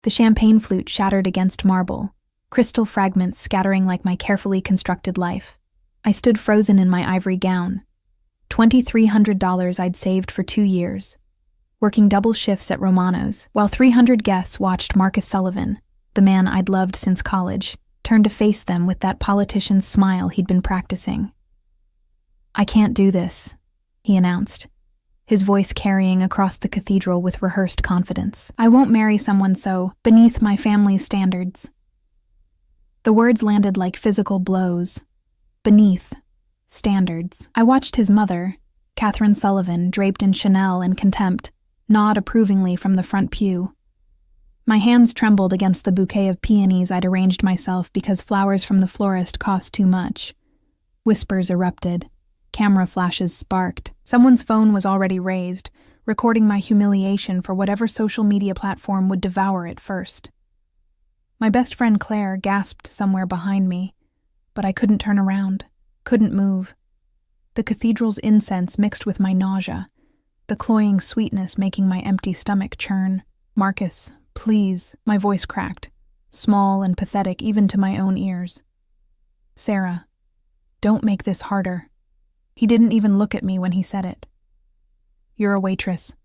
The champagne flute shattered against marble, crystal fragments scattering like my carefully constructed life. I stood frozen in my ivory gown. $2,300 I'd saved for 2 years, working double shifts at Romano's, while 300 guests watched Marcus Sullivan, the man I'd loved since college, turn to face them with that politician's smile he'd been practicing. "I can't do this," he announced, his voice carrying across the cathedral with rehearsed confidence. "I won't marry someone so beneath my family's standards." The words landed like physical blows. Beneath standards. I watched his mother, Catherine Sullivan, draped in Chanel and contempt, nod approvingly from the front pew. My hands trembled against the bouquet of peonies I'd arranged myself because flowers from the florist cost too much. Whispers erupted. Camera flashes sparked. Someone's phone was already raised, recording my humiliation for whatever social media platform would devour it first. My best friend Claire gasped somewhere behind me, but I couldn't turn around, couldn't move. The cathedral's incense mixed with my nausea, the cloying sweetness making my empty stomach churn. "Marcus, please," my voice cracked, small and pathetic even to my own ears. "Sarah, don't make this harder." He didn't even look at me when he said it. "You're a waitress.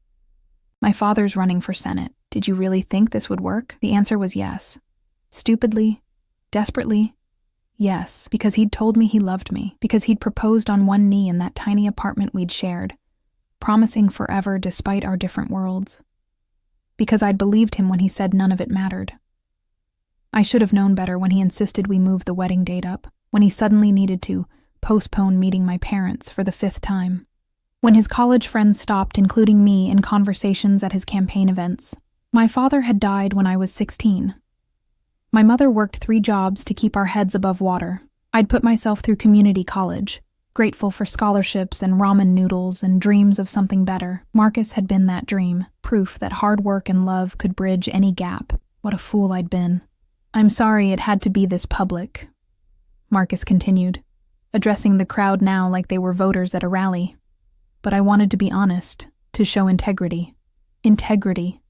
My father's running for Senate. Did you really think this would work?" The answer was yes. Stupidly, desperately, yes, because he'd told me he loved me, because he'd proposed on one knee in that tiny apartment we'd shared, promising forever despite our different worlds. Because I'd believed him when he said none of it mattered. I should have known better when he insisted we move the wedding date up, when he suddenly needed to postpone meeting my parents for the 5th time. When his college friends stopped including me in conversations at his campaign events. My father had died when I was 16. My mother worked 3 jobs to keep our heads above water. I'd put myself through community college, grateful for scholarships and ramen noodles and dreams of something better. Marcus had been that dream, proof that hard work and love could bridge any gap. What a fool I'd been. "I'm sorry it had to be this public," Marcus continued, addressing the crowd now like they were voters at a rally. "But I wanted to be honest, to show integrity." Integrity.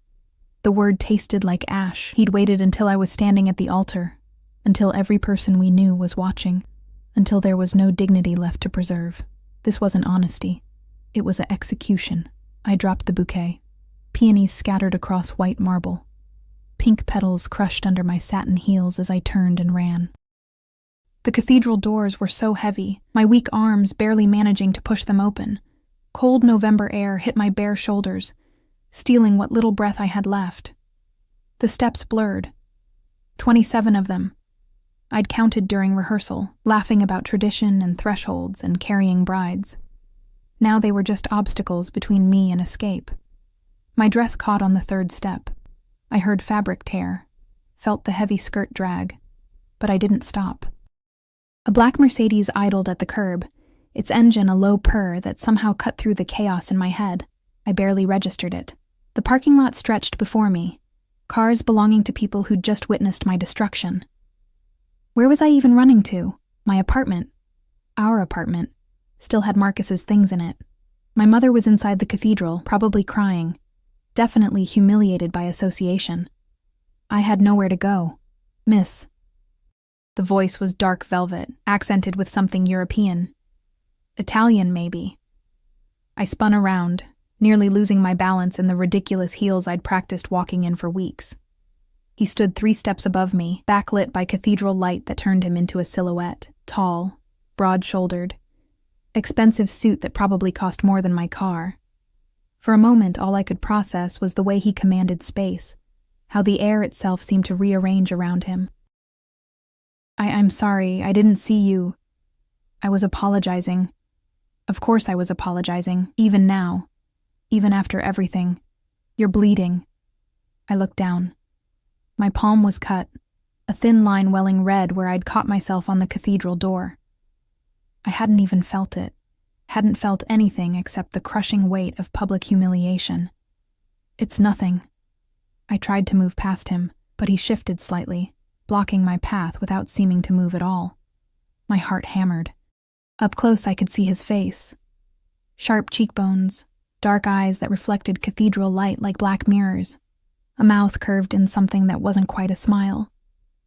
The word tasted like ash. He'd waited until I was standing at the altar, until every person we knew was watching, until there was no dignity left to preserve. This wasn't honesty. It was an execution. I dropped the bouquet. Peonies scattered across white marble. Pink petals crushed under my satin heels as I turned and ran. The cathedral doors were so heavy, my weak arms barely managing to push them open. Cold November air hit my bare shoulders, stealing what little breath I had left. The steps blurred. 27 of them. I'd counted during rehearsal, laughing about tradition and thresholds and carrying brides. Now they were just obstacles between me and escape. My dress caught on the 3rd step. I heard fabric tear, felt the heavy skirt drag, but I didn't stop. A black Mercedes idled at the curb, its engine a low purr that somehow cut through the chaos in my head. I barely registered it. The parking lot stretched before me, cars belonging to people who'd just witnessed my destruction. Where was I even running to? My apartment. Our apartment. Still had Marcus's things in it. My mother was inside the cathedral, probably crying, definitely humiliated by association. I had nowhere to go. "Miss." The voice was dark velvet, accented with something European. Italian, maybe. I spun around, nearly losing my balance in the ridiculous heels I'd practiced walking in for weeks. He stood 3 steps above me, backlit by cathedral light that turned him into a silhouette. Tall, broad-shouldered. Expensive suit that probably cost more than my car. For a moment, all I could process was the way he commanded space, how the air itself seemed to rearrange around him. I'm sorry, I didn't see you." I was apologizing. Of course I was apologizing, even now. Even after everything. "You're bleeding." I looked down. My palm was cut, a thin line welling red where I'd caught myself on the cathedral door. I hadn't even felt it. Hadn't felt anything except the crushing weight of public humiliation. "It's nothing." I tried to move past him, but he shifted slightly, blocking my path without seeming to move at all. My heart hammered. Up close I could see his face. Sharp cheekbones, dark eyes that reflected cathedral light like black mirrors. a mouth curved in something that wasn't quite a smile.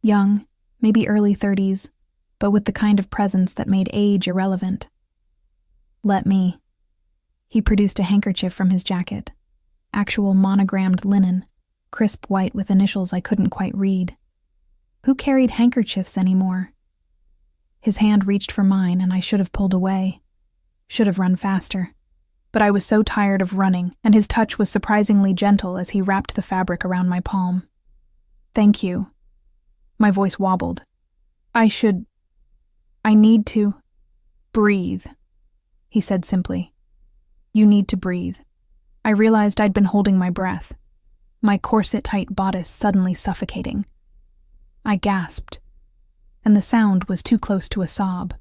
Young, maybe early 30s, but with the kind of presence that made age irrelevant. "Let me." He produced a handkerchief from his jacket. Actual monogrammed linen, crisp white with initials I couldn't quite read. Who carried handkerchiefs anymore? His hand reached for mine, and I should have pulled away. Should have run faster. But I was so tired of running, and his touch was surprisingly gentle as he wrapped the fabric around my palm. "Thank you." My voice wobbled. I need to breathe," he said simply. "You need to breathe." I realized I'd been holding my breath, my corset-tight bodice suddenly suffocating. I gasped, and the sound was too close to a sob.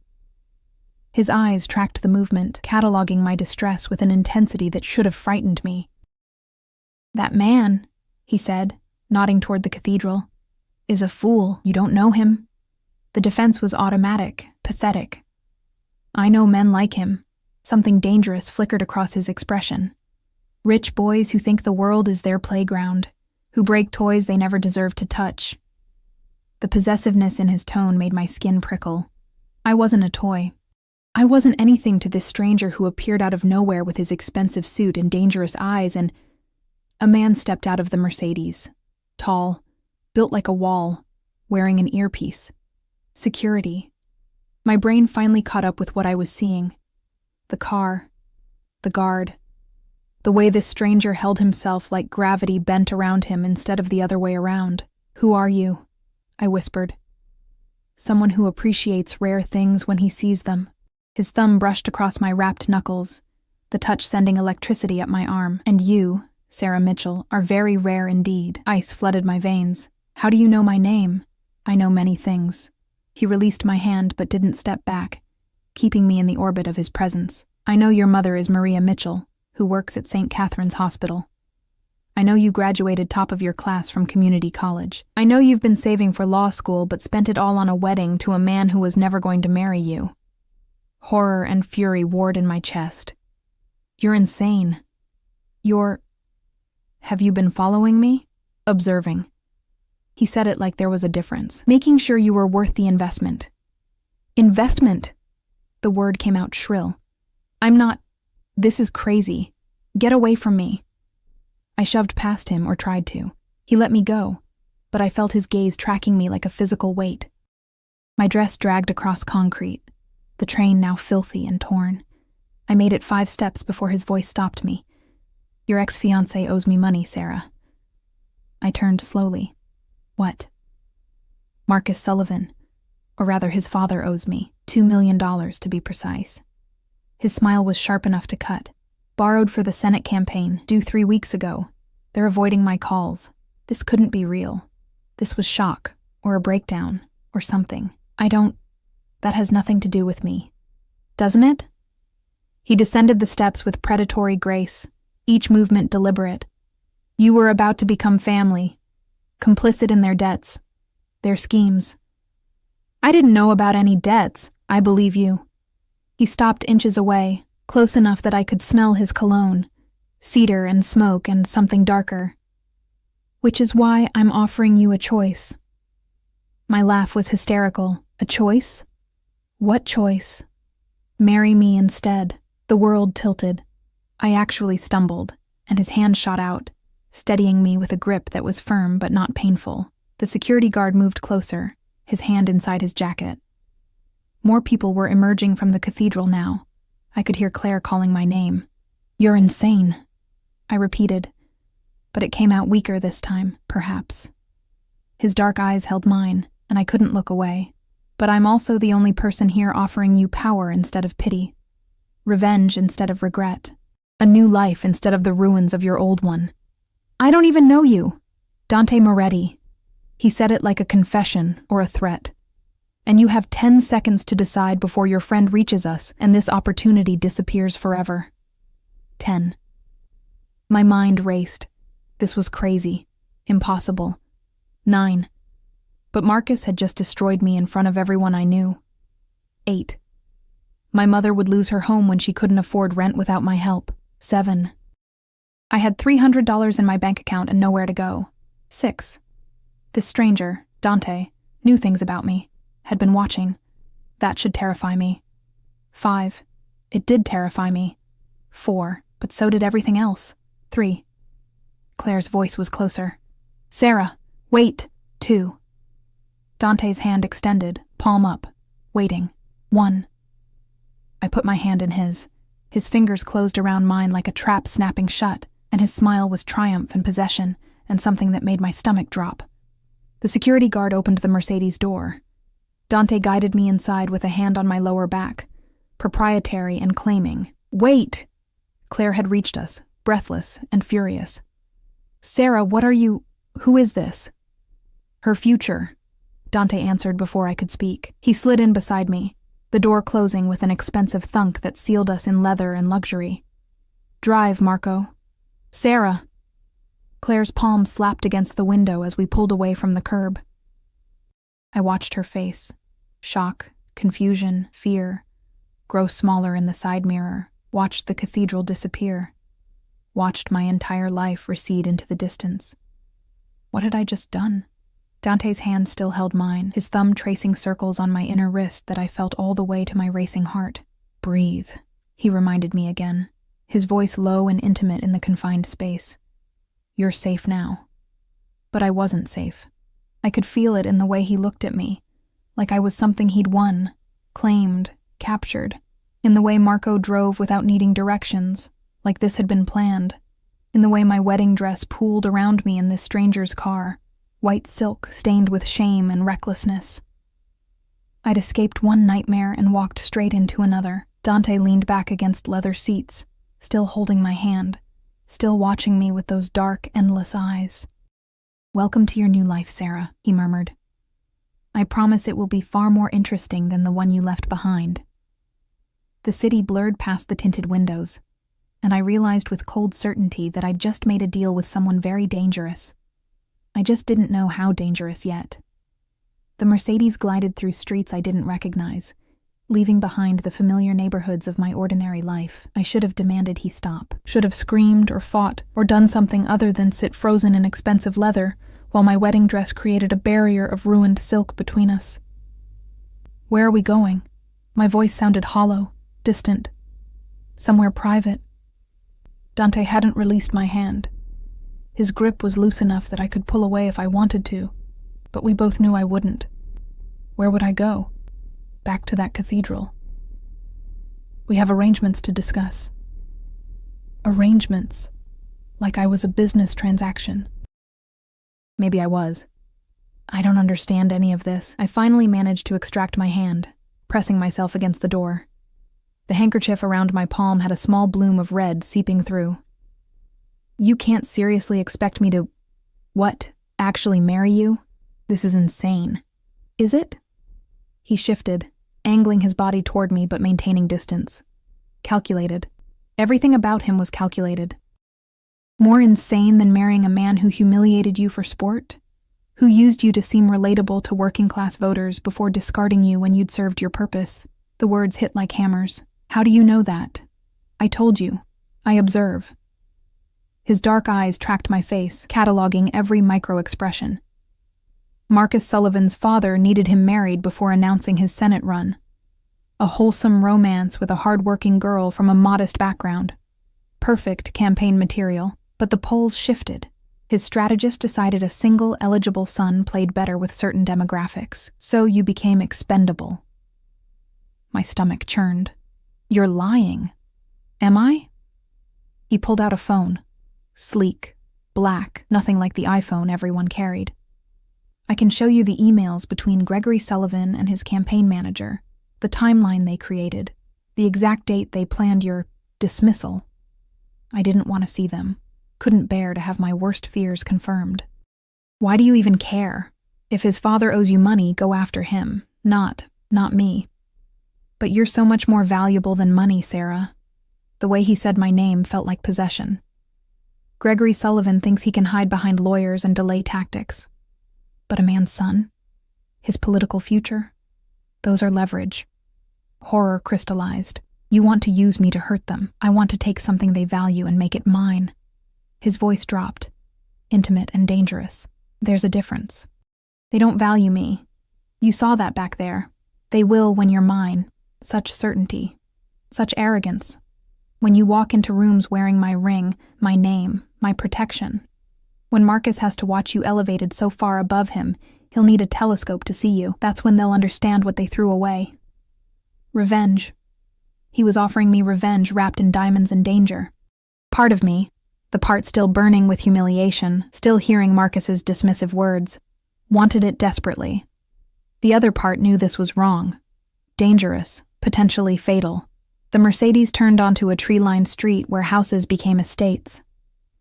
His eyes tracked the movement, cataloging my distress with an intensity that should have frightened me. "That man," he said, nodding toward the cathedral, "is a fool. You don't know him." The defense was automatic, pathetic. I know men like him. Something dangerous flickered across his expression. Rich boys who think the world is their playground, who break toys they never deserve to touch. The possessiveness in his tone made my skin prickle. I wasn't a toy. I wasn't anything to this stranger who appeared out of nowhere with his expensive suit and dangerous eyes, and a man stepped out of the Mercedes. Tall, built like a wall, wearing an earpiece. Security. My brain finally caught up with what I was seeing. The car. The guard. The way this stranger held himself like gravity bent around him instead of the other way around. "Who are you?" I whispered. "Someone who appreciates rare things when he sees them." His thumb brushed across my wrapped knuckles, the touch sending electricity up my arm. "And you, Sarah Mitchell, are very rare indeed." Ice flooded my veins. "How do you know my name?" "I know many things." He released my hand but didn't step back, keeping me in the orbit of his presence. "I know your mother is Maria Mitchell, who works at St. Catherine's Hospital. I know you graduated top of your class from community college. I know you've been saving for law school but spent it all on a wedding to a man who was never going to marry you." Horror and fury warred in my chest. "You're insane. Have you been following me?" "Observing." He said it like there was a difference. "Making sure you were worth the investment." "Investment?" The word came out shrill. "I'm not. This is crazy. Get away from me." I shoved past him, or tried to. He let me go, but I felt his gaze tracking me like a physical weight. My dress dragged across concrete, the train now filthy and torn. I made it 5 steps before his voice stopped me. "Your ex-fiancé owes me money, Sarah." I turned slowly. "What?" "Marcus Sullivan, or rather his father owes me, $2 million to be precise." His smile was sharp enough to cut. "Borrowed for the Senate campaign, due 3 weeks ago. They're avoiding my calls. This couldn't be real. This was shock, or a breakdown, or something. That has nothing to do with me. Doesn't it?" He descended the steps with predatory grace, each movement deliberate. "You were about to become family, complicit in their debts, their schemes." "I didn't know about any debts. I believe you." He stopped inches away, close enough that I could smell his cologne, cedar and smoke and something darker. "Which is why I'm offering you a choice." My laugh was hysterical. "A choice? What choice?" "Marry me instead." The world tilted. I actually stumbled, and his hand shot out, steadying me with a grip that was firm but not painful. The security guard moved closer, his hand inside his jacket. More people were emerging from the cathedral now. I could hear Claire calling my name. "You're insane," I repeated, but it came out weaker this time, perhaps. His dark eyes held mine, and I couldn't look away. "But I'm also the only person here offering you power instead of pity, revenge instead of regret, a new life instead of the ruins of your old one. I don't even know you. Dante Moretti." He said it like a confession or a threat. "And you have 10 seconds to decide before your friend reaches us and this opportunity disappears forever." 10. My mind raced. This was crazy. Impossible. 9. But Marcus had just destroyed me in front of everyone I knew. 8. My mother would lose her home when she couldn't afford rent without my help. 7. I had $300 in my bank account and nowhere to go. 6. This stranger, Dante, knew things about me, had been watching. That should terrify me. 5. It did terrify me. 4. But so did everything else. 3. Claire's voice was closer. Sarah, wait. 2. Dante's hand extended, palm up, waiting. 1. I put my hand in his. His fingers closed around mine like a trap snapping shut, and his smile was triumph and possession, and something that made my stomach drop. The security guard opened the Mercedes door. Dante guided me inside with a hand on my lower back, proprietary and claiming. Wait! Claire had reached us, breathless and furious. Sarah, what are you... Who is this? Her future, Dante answered before I could speak. He slid in beside me, the door closing with an expensive thunk that sealed us in leather and luxury. Drive, Marco. Sarah. Claire's palm slapped against the window as we pulled away from the curb. I watched her face, shock, confusion, fear, grow smaller in the side mirror, watched the cathedral disappear, watched my entire life recede into the distance. What had I just done? Dante's hand still held mine, his thumb tracing circles on my inner wrist that I felt all the way to my racing heart. Breathe, he reminded me again, his voice low and intimate in the confined space. You're safe now. But I wasn't safe. I could feel it in the way he looked at me, like I was something he'd won, claimed, captured, in the way Marco drove without needing directions, like this had been planned, in the way my wedding dress pooled around me in this stranger's car, white silk stained with shame and recklessness. I'd escaped one nightmare and walked straight into another. Dante leaned back against leather seats, still holding my hand, still watching me with those dark, endless eyes. Welcome to your new life, Sarah, he murmured. I promise it will be far more interesting than the one you left behind. The city blurred past the tinted windows, and I realized with cold certainty that I'd just made a deal with someone very dangerous. I just didn't know how dangerous yet. The Mercedes glided through streets I didn't recognize, leaving behind the familiar neighborhoods of my ordinary life. I should have demanded he stop, should have screamed or fought or done something other than sit frozen in expensive leather while my wedding dress created a barrier of ruined silk between us. Where are we going? My voice sounded hollow, distant. Somewhere private. Dante hadn't released my hand. His grip was loose enough that I could pull away if I wanted to, but we both knew I wouldn't. Where would I go? Back to that cathedral. We have arrangements to discuss. Arrangements. Like I was a business transaction. Maybe I was. I don't understand any of this. I finally managed to extract my hand, pressing myself against the door. The handkerchief around my palm had a small bloom of red seeping through. You can't seriously expect me to... What? Actually marry you? This is insane. Is it? He shifted, angling his body toward me but maintaining distance. Calculated. Everything about him was calculated. More insane than marrying a man who humiliated you for sport? Who used you to seem relatable to working-class voters before discarding you when you'd served your purpose? The words hit like hammers. How do you know that? I told you. I observe. His dark eyes tracked my face, cataloging every micro-expression. Marcus Sullivan's father needed him married before announcing his Senate run. A wholesome romance with a hard-working girl from a modest background. Perfect campaign material, but the polls shifted. His strategist decided a single eligible son played better with certain demographics, so you became expendable. My stomach churned. You're lying. Am I? He pulled out a phone. Sleek, black, nothing like the iPhone everyone carried. I can show you the emails between Gregory Sullivan and his campaign manager, the timeline they created, the exact date they planned your dismissal. I didn't want to see them, couldn't bear to have my worst fears confirmed. Why do you even care? If his father owes you money, go after him, not me. But you're so much more valuable than money, Sarah. The way he said my name felt like possession. Gregory Sullivan thinks he can hide behind lawyers and delay tactics. But a man's son? His political future? Those are leverage. Horror crystallized. You want to use me to hurt them. I want to take something they value and make it mine. His voice dropped, intimate and dangerous. There's a difference. They don't value me. You saw that back there. They will when you're mine. Such certainty. Such arrogance. When you walk into rooms wearing my ring, my name, my protection. When Marcus has to watch you elevated so far above him, he'll need a telescope to see you. That's when they'll understand what they threw away. Revenge. He was offering me revenge wrapped in diamonds and danger. Part of me, the part still burning with humiliation, still hearing Marcus's dismissive words, wanted it desperately. The other part knew this was wrong. Dangerous, potentially fatal. The Mercedes turned onto a tree-lined street where houses became estates.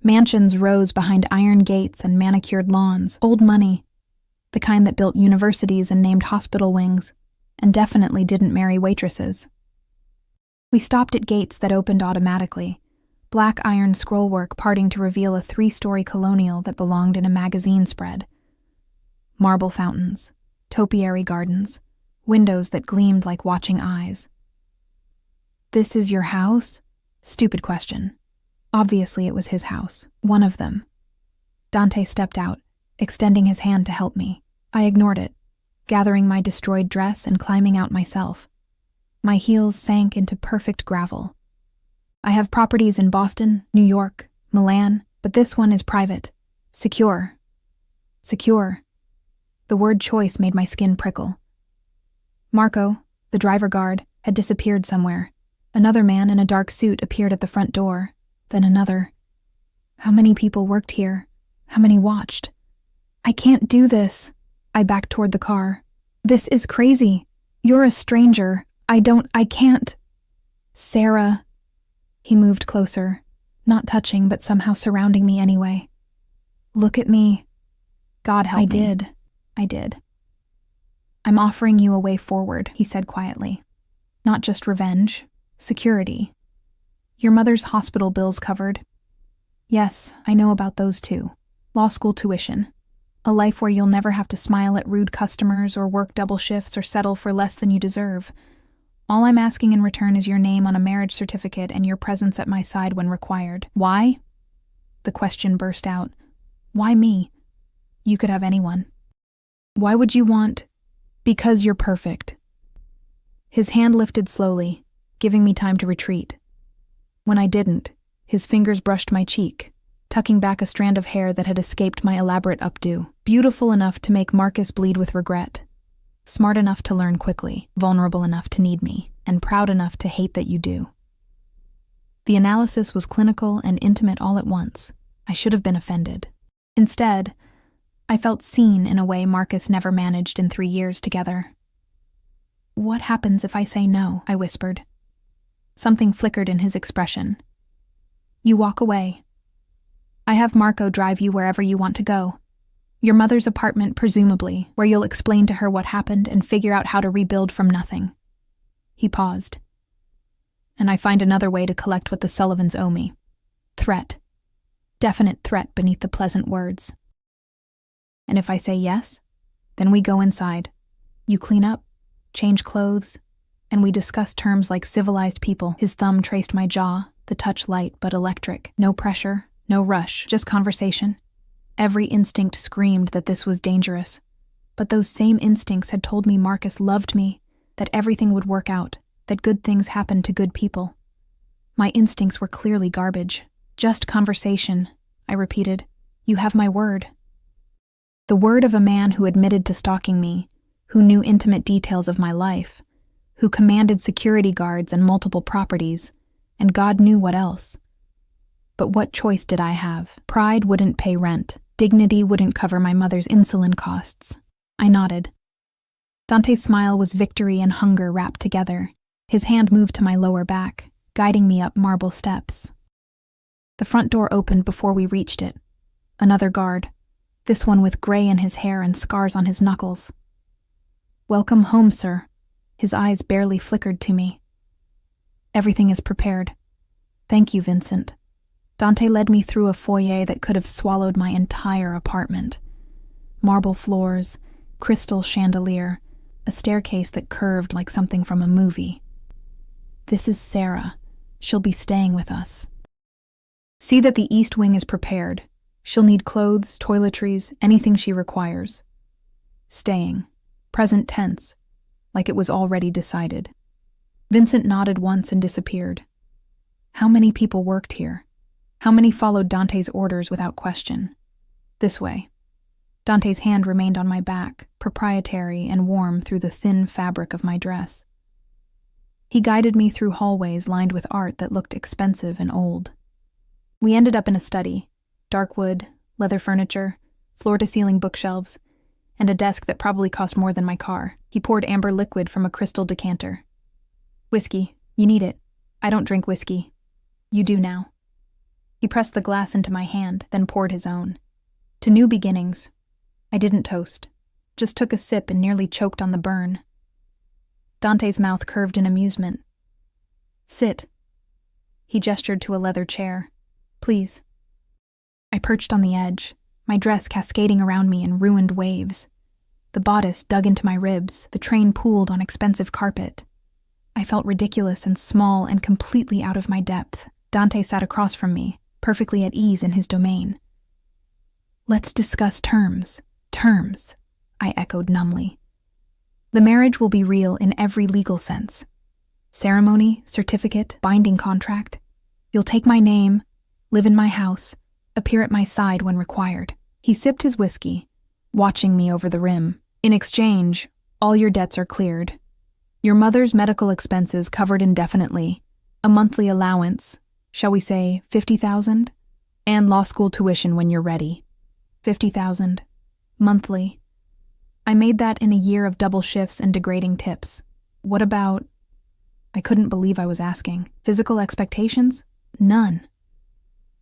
Mansions rose behind iron gates and manicured lawns. Old money. The kind that built universities and named hospital wings, and definitely didn't marry waitresses. We stopped at gates that opened automatically, black iron scrollwork parting to reveal a 3-story colonial that belonged in a magazine spread. Marble fountains, topiary gardens, windows that gleamed like watching eyes. "This is your house?" Stupid question. Obviously it was his house, one of them. Dante stepped out, extending his hand to help me. I ignored it, gathering my destroyed dress and climbing out myself. My heels sank into perfect gravel. "I have properties in Boston, New York, Milan, but this one is private. Secure. Secure." The word choice made my skin prickle. Marco, the driver guard, had disappeared somewhere. Another man in a dark suit appeared at the front door, then another. How many people worked here? How many watched? "I can't do this." I backed toward the car. "This is crazy. You're a stranger. I can't." "Sarah." He moved closer, not touching but somehow surrounding me anyway. "Look at me." God help me. I did. "I'm offering you a way forward," he said quietly. "Not just revenge, security. Your mother's hospital bills covered. Yes, I know about those too. Law school tuition. A life where you'll never have to smile at rude customers or work double shifts or settle for less than you deserve. All I'm asking in return is your name on a marriage certificate and your presence at my side when required." "Why?" The question burst out. "Why me? You could have anyone." "Why would you want—" "Because you're perfect." His hand lifted slowly, giving me time to retreat. When I didn't, his fingers brushed my cheek, tucking back a strand of hair that had escaped my elaborate updo. Beautiful enough to make Marcus bleed with regret. Smart enough to learn quickly, vulnerable enough to need me, and proud enough to hate that you do. The analysis was clinical and intimate all at once. I should have been offended. Instead, I felt seen in a way Marcus never managed in 3 years together. "What happens if I say no?" I whispered. Something flickered in his expression. "You walk away. I have Marco drive you wherever you want to go. Your mother's apartment, presumably, where you'll explain to her what happened and figure out how to rebuild from nothing." He paused. "And I find another way to collect what the Sullivans owe me. Threat. Definite threat beneath the pleasant words. And if I say yes, then we go inside. You clean up, change clothes, and we discuss terms like civilized people." His thumb traced my jaw, the touch light but electric. No pressure, no rush, just conversation. Every instinct screamed that this was dangerous, but those same instincts had told me Marcus loved me, that everything would work out, that good things happened to good people. My instincts were clearly garbage. "Just conversation," I repeated. "You have my word." The word of a man who admitted to stalking me, who knew intimate details of my life, who commanded security guards and multiple properties, and God knew what else. But what choice did I have? Pride wouldn't pay rent. Dignity wouldn't cover my mother's insulin costs. I nodded. Dante's smile was victory and hunger wrapped together. His hand moved to my lower back, guiding me up marble steps. The front door opened before we reached it. Another guard, this one with gray in his hair and scars on his knuckles. "Welcome home, sir." His eyes barely flickered to me. "Everything is prepared." "Thank you, Vincent." Dante led me through a foyer that could have swallowed my entire apartment. Marble floors, crystal chandelier, a staircase that curved like something from a movie. "This is Sarah. She'll be staying with us. See that the east wing is prepared. She'll need clothes, toiletries, anything she requires. Staying. Present tense, like it was already decided. Vincent nodded once and disappeared. How many people worked here? How many followed Dante's orders without question? This way. Dante's hand remained on my back, proprietary and warm through the thin fabric of my dress. He guided me through hallways lined with art that looked expensive and old. We ended up in a study. Dark wood, leather furniture, floor-to-ceiling bookshelves, and a desk that probably cost more than my car. He poured amber liquid from a crystal decanter. Whiskey, you need it. I don't drink whiskey. You do now. He pressed the glass into my hand, then poured his own. To new beginnings. I didn't toast, just took a sip and nearly choked on the burn. Dante's mouth curved in amusement. Sit. He gestured to a leather chair. Please. I perched on the edge, my dress cascading around me in ruined waves. The bodice dug into my ribs, the train pooled on expensive carpet. I felt ridiculous and small and completely out of my depth. Dante sat across from me, perfectly at ease in his domain. Let's discuss terms. Terms, I echoed numbly. The marriage will be real in every legal sense. Ceremony, certificate, binding contract. You'll take my name, live in my house, appear at my side when required. He sipped his whiskey, watching me over the rim. In exchange, all your debts are cleared. Your mother's medical expenses covered indefinitely, a monthly allowance, shall we say 50,000, and law school tuition when you're ready. 50,000, monthly. I made that in a year of double shifts and degrading tips. What about... I couldn't believe I was asking. Physical expectations? None.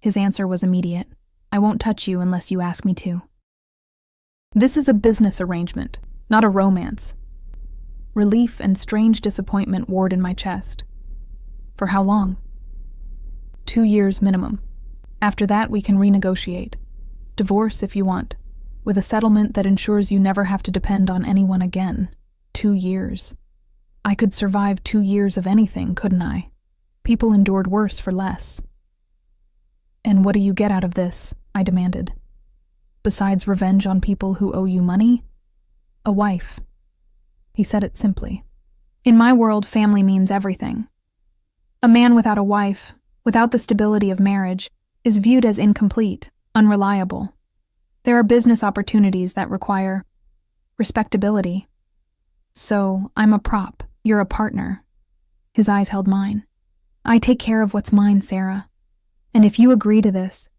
His answer was immediate. I won't touch you unless you ask me to. This is a business arrangement, not a romance. Relief and strange disappointment warred in my chest. For how long? 2 years minimum. After that, we can renegotiate. Divorce if you want, with a settlement that ensures you never have to depend on anyone again. 2 years. I could survive 2 years of anything, couldn't I? People endured worse for less. And what do you get out of this? I demanded. Besides revenge on people who owe you money? A wife. He said it simply. In my world, family means everything. A man without a wife, without the stability of marriage, is viewed as incomplete, unreliable. There are business opportunities that require respectability. So, I'm a prop. You're a partner. His eyes held mine. I take care of what's mine, Sarah. And if you agree to this,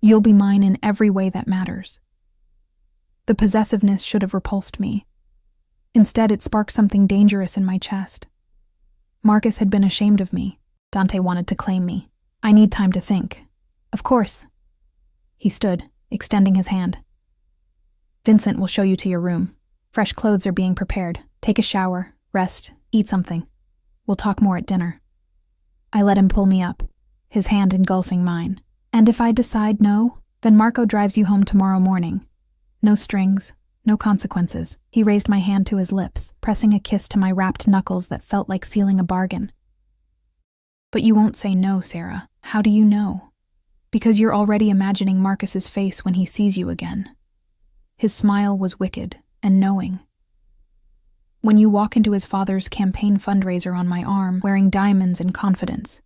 you'll be mine in every way that matters. The possessiveness should have repulsed me. Instead, it sparked something dangerous in my chest. Marcus had been ashamed of me. Dante wanted to claim me. I need time to think. Of course. He stood, extending his hand. Vincent will show you to your room. Fresh clothes are being prepared. Take a shower, rest, eat something. We'll talk more at dinner. I let him pull me up, his hand engulfing mine. And if I decide no, then Marco drives you home tomorrow morning. No strings, no consequences. He raised my hand to his lips, pressing a kiss to my wrapped knuckles that felt like sealing a bargain. But you won't say no, Sarah. How do you know? Because you're already imagining Marcus's face when he sees you again. His smile was wicked and knowing. When you walk into his father's campaign fundraiser on my arm, wearing diamonds and confidence.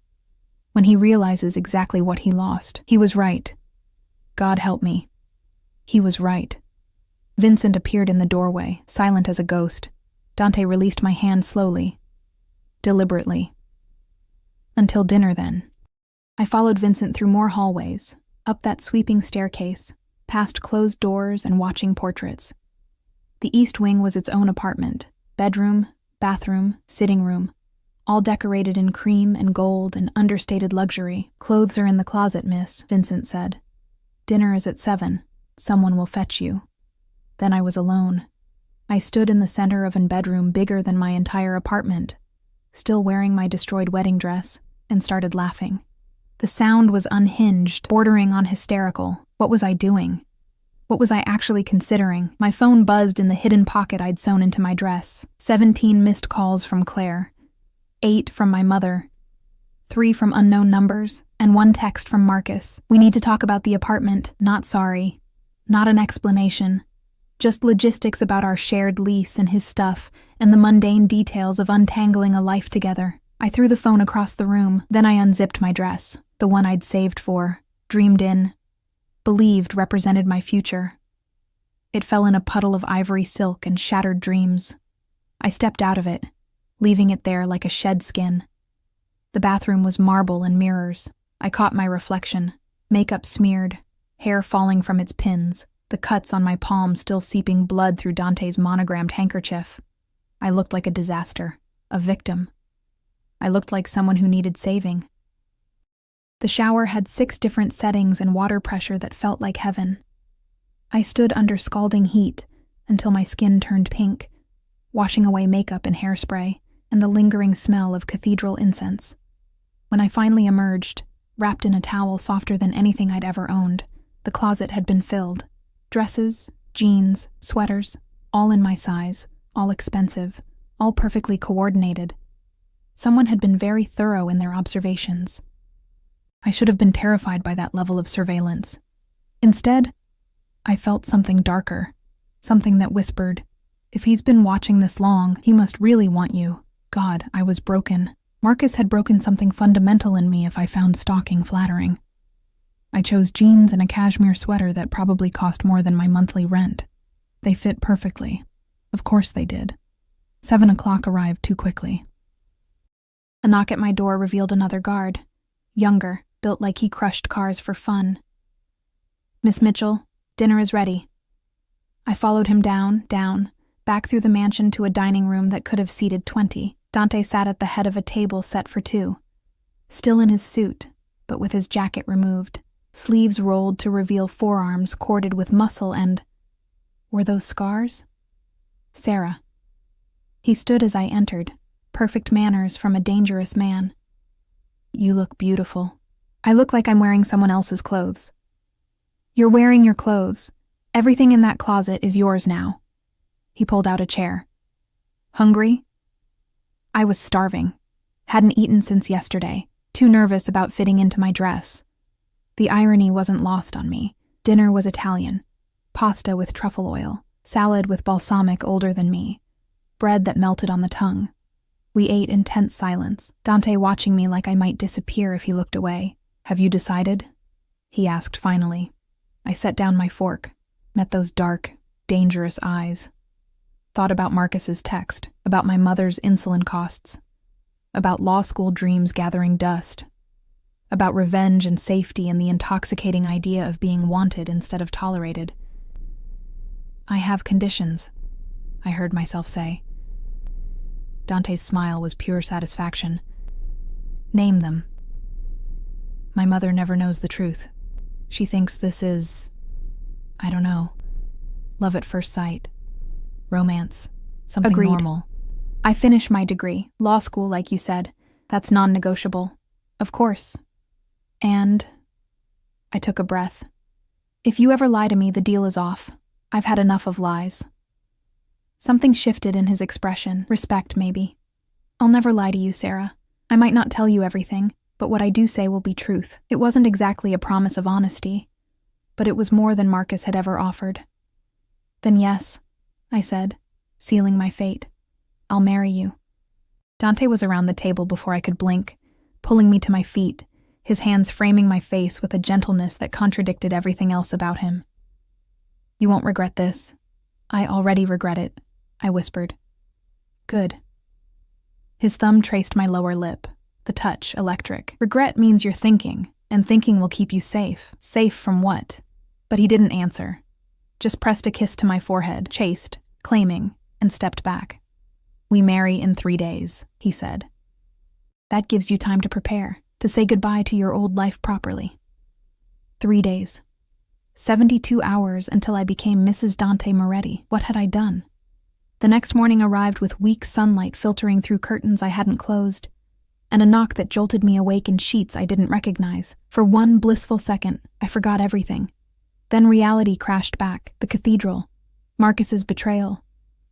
When he realizes exactly what he lost. He was right. God help me. He was right. Vincent appeared in the doorway, silent as a ghost. Dante released my hand slowly, deliberately. Until dinner, then. I followed Vincent through more hallways, up that sweeping staircase, past closed doors and watching portraits. The east wing was its own apartment, bedroom, bathroom, sitting room, all decorated in cream and gold and understated luxury. Clothes are in the closet, miss, Vincent said. Dinner is at 7. Someone will fetch you. Then I was alone. I stood in the center of a bedroom bigger than my entire apartment, still wearing my destroyed wedding dress, and started laughing. The sound was unhinged, bordering on hysterical. What was I doing? What was I actually considering? My phone buzzed in the hidden pocket I'd sewn into my dress. 17 missed calls from Claire. 8 from my mother. 3 from unknown numbers, and 1 text from Marcus. We need to talk about the apartment, not sorry. Not an explanation. Just logistics about our shared lease and his stuff, and the mundane details of untangling a life together. I threw the phone across the room, then I unzipped my dress, the one I'd saved for, dreamed in, believed represented my future. It fell in a puddle of ivory silk and shattered dreams. I stepped out of it, leaving it there like a shed skin. The bathroom was marble and mirrors. I caught my reflection, makeup smeared, hair falling from its pins, the cuts on my palm still seeping blood through Dante's monogrammed handkerchief. I looked like a disaster, a victim. I looked like someone who needed saving. The shower had 6 different settings and water pressure that felt like heaven. I stood under scalding heat until my skin turned pink, washing away makeup and hairspray and the lingering smell of cathedral incense. When I finally emerged, wrapped in a towel softer than anything I'd ever owned, the closet had been filled. Dresses, jeans, sweaters, all in my size, all expensive, all perfectly coordinated. Someone had been very thorough in their observations. I should have been terrified by that level of surveillance. Instead, I felt something darker, something that whispered, "If he's been watching this long, he must really want you." God, I was broken. Marcus had broken something fundamental in me if I found stalking flattering. I chose jeans and a cashmere sweater that probably cost more than my monthly rent. They fit perfectly. Of course they did. 7 o'clock arrived too quickly. A knock at my door revealed another guard, younger, built like he crushed cars for fun. "Miss Mitchell, dinner is ready." I followed him down, back through the mansion to a dining room that could have seated 20. Dante sat at the head of a table set for 2, still in his suit, but with his jacket removed, sleeves rolled to reveal forearms corded with muscle and... Were those scars? Sarah. He stood as I entered, perfect manners from a dangerous man. "You look beautiful." "I look like I'm wearing someone else's clothes." "You're wearing your clothes. Everything in that closet is yours now." He pulled out a chair. "Hungry?" I was starving. Hadn't eaten since yesterday, too nervous about fitting into my dress. The irony wasn't lost on me. Dinner was Italian. Pasta with truffle oil, salad with balsamic older than me, bread that melted on the tongue. We ate in tense silence, Dante watching me like I might disappear if he looked away. "Have you decided?" he asked finally. I set down my fork, met those dark, dangerous eyes. Thought about Marcus's text, about my mother's insulin costs, about law school dreams gathering dust, about revenge and safety and the intoxicating idea of being wanted instead of tolerated. "I have conditions," I heard myself say. Dante's smile was pure satisfaction. "Name them." "My mother never knows the truth. She thinks this is, I don't know, love at first sight. Romance. Something Agreed. Normal. I finished my degree. Law school, like you said. That's non-negotiable. Of course. And... I took a breath. "If you ever lie to me, the deal is off. I've had enough of lies." Something shifted in his expression. Respect, maybe. "I'll never lie to you, Sarah. I might not tell you everything, but what I do say will be truth." It wasn't exactly a promise of honesty, but it was more than Marcus had ever offered. "Then yes," I said, sealing my fate. "I'll marry you." Dante was around the table before I could blink, pulling me to my feet, his hands framing my face with a gentleness that contradicted everything else about him. "You won't regret this." "I already regret it," I whispered. "Good." His thumb traced my lower lip, the touch electric. "Regret means you're thinking, and thinking will keep you safe." Safe from what? But he didn't answer. Just pressed a kiss to my forehead, chaste, claiming, and stepped back. "We marry in 3 days," he said. "That gives you time to prepare, to say goodbye to your old life properly." 3 days. 72 hours until I became Mrs. Dante Moretti. What had I done? The next morning arrived with weak sunlight filtering through curtains I hadn't closed, and a knock that jolted me awake in sheets I didn't recognize. For one blissful second, I forgot everything. Then reality crashed back, the cathedral, Marcus's betrayal,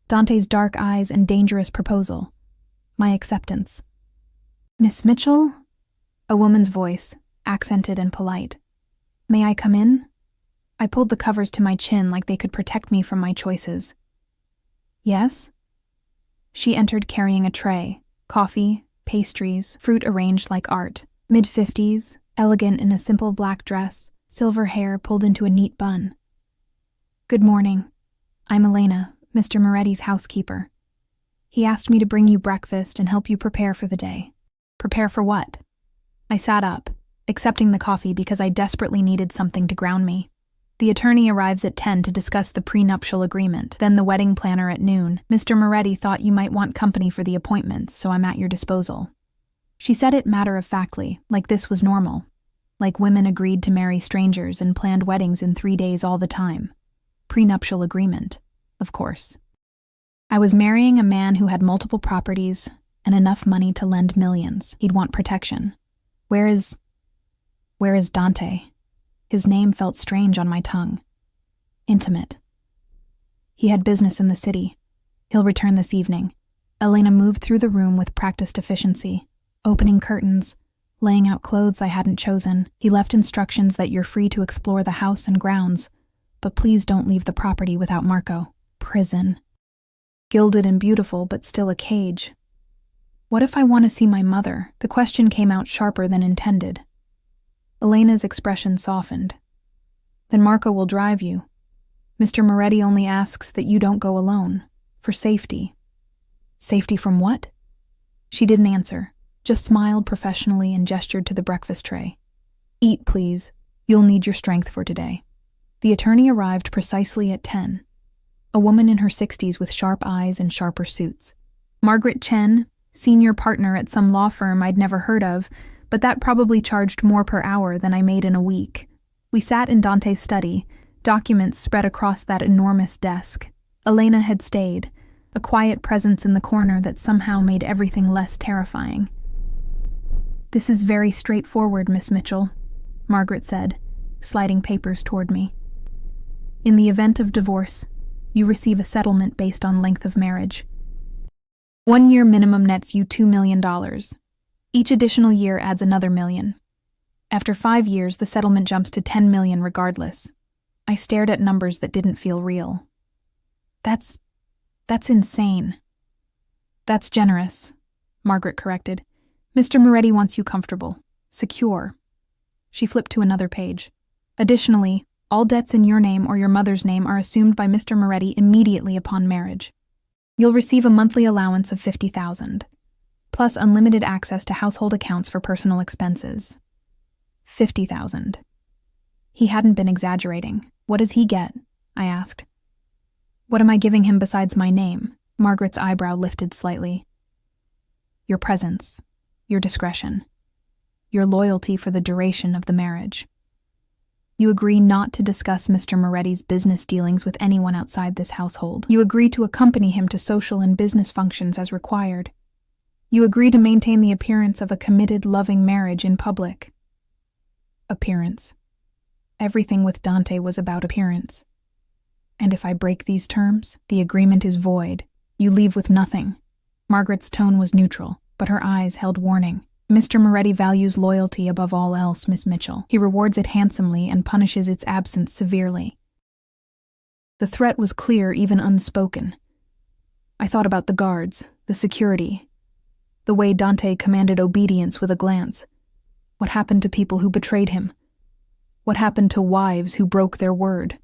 Dante's dark eyes and dangerous proposal, my acceptance. "Miss Mitchell?" A woman's voice, accented and polite. May I come in? I pulled the covers to my chin like they could protect me from my choices. Yes? She entered carrying a tray, coffee, pastries, fruit arranged like art. Mid-50s, elegant in a simple black dress, silver hair pulled into a neat bun. Good morning. I'm Elena, Mr. Moretti's housekeeper. He asked me to bring you breakfast and help you prepare for the day. Prepare for what? I sat up, accepting the coffee because I desperately needed something to ground me. The attorney arrives at 10 to discuss the prenuptial agreement, then the wedding planner at noon. Mr. Moretti thought you might want company for the appointments, so I'm at your disposal. She said it matter-of-factly, like this was normal. Like women agreed to marry strangers and planned weddings in 3 days all the time. Prenuptial agreement, of course. I was marrying a man who had multiple properties and enough money to lend millions. He'd want protection. Where is Dante? His name felt strange on my tongue. Intimate. He had business in the city. He'll return this evening. Elena moved through the room with practiced efficiency, opening curtains, laying out clothes I hadn't chosen. He left instructions that you're free to explore the house and grounds, but please don't leave the property without Marco. Prison. Gilded and beautiful, but still a cage. What if I want to see my mother? The question came out sharper than intended. Elena's expression softened. Then Marco will drive you. Mr. Moretti only asks that you don't go alone. For safety. Safety from what? She didn't answer, just smiled professionally and gestured to the breakfast tray. Eat, please. You'll need your strength for today. The attorney arrived precisely at 10. A woman in her 60s with sharp eyes and sharper suits. Margaret Chen, senior partner at some law firm I'd never heard of, but that probably charged more per hour than I made in a week. We sat in Dante's study, documents spread across that enormous desk. Elena had stayed, a quiet presence in the corner that somehow made everything less terrifying. This is very straightforward, Miss Mitchell, Margaret said, sliding papers toward me. In the event of divorce, you receive a settlement based on length of marriage. 1 year minimum nets you $2 million. Each additional year adds another $1 million. After 5 years, the settlement jumps to $10 million regardless. I stared at numbers that didn't feel real. That's insane. That's generous, Margaret corrected. Mr. Moretti wants you comfortable, secure. She flipped to another page. Additionally, all debts in your name or your mother's name are assumed by Mr. Moretti immediately upon marriage. You'll receive a monthly allowance of $50,000, plus unlimited access to household accounts for personal expenses. $50,000. He hadn't been exaggerating. What does he get? I asked. What am I giving him besides my name? Margaret's eyebrow lifted slightly. Your presence, your discretion, your loyalty for the duration of the marriage. You agree not to discuss Mr. Moretti's business dealings with anyone outside this household. You agree to accompany him to social and business functions as required. You agree to maintain the appearance of a committed, loving marriage in public. Appearance. Everything with Dante was about appearance. And if I break these terms, the agreement is void. You leave with nothing. Margaret's tone was neutral, but her eyes held warning. Mr. Moretti values loyalty above all else, Miss Mitchell. He rewards it handsomely and punishes its absence severely. The threat was clear, even unspoken. I thought about the guards, the security, the way Dante commanded obedience with a glance. What happened to people who betrayed him? What happened to wives who broke their word?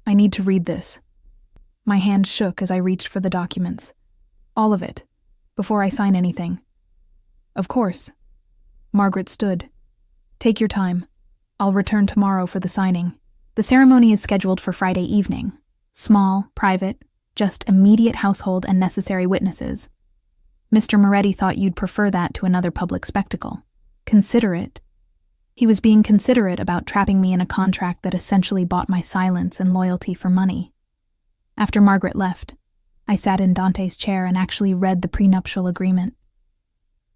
I need to read this. My hand shook as I reached for the documents. All of it, before I sign anything. Of course. Margaret stood. Take your time. I'll return tomorrow for the signing. The ceremony is scheduled for Friday evening. Small, private, just immediate household and necessary witnesses. Mr. Moretti thought you'd prefer that to another public spectacle. Considerate. He was being considerate about trapping me in a contract that essentially bought my silence and loyalty for money. After Margaret left, I sat in Dante's chair and actually read the prenuptial agreement.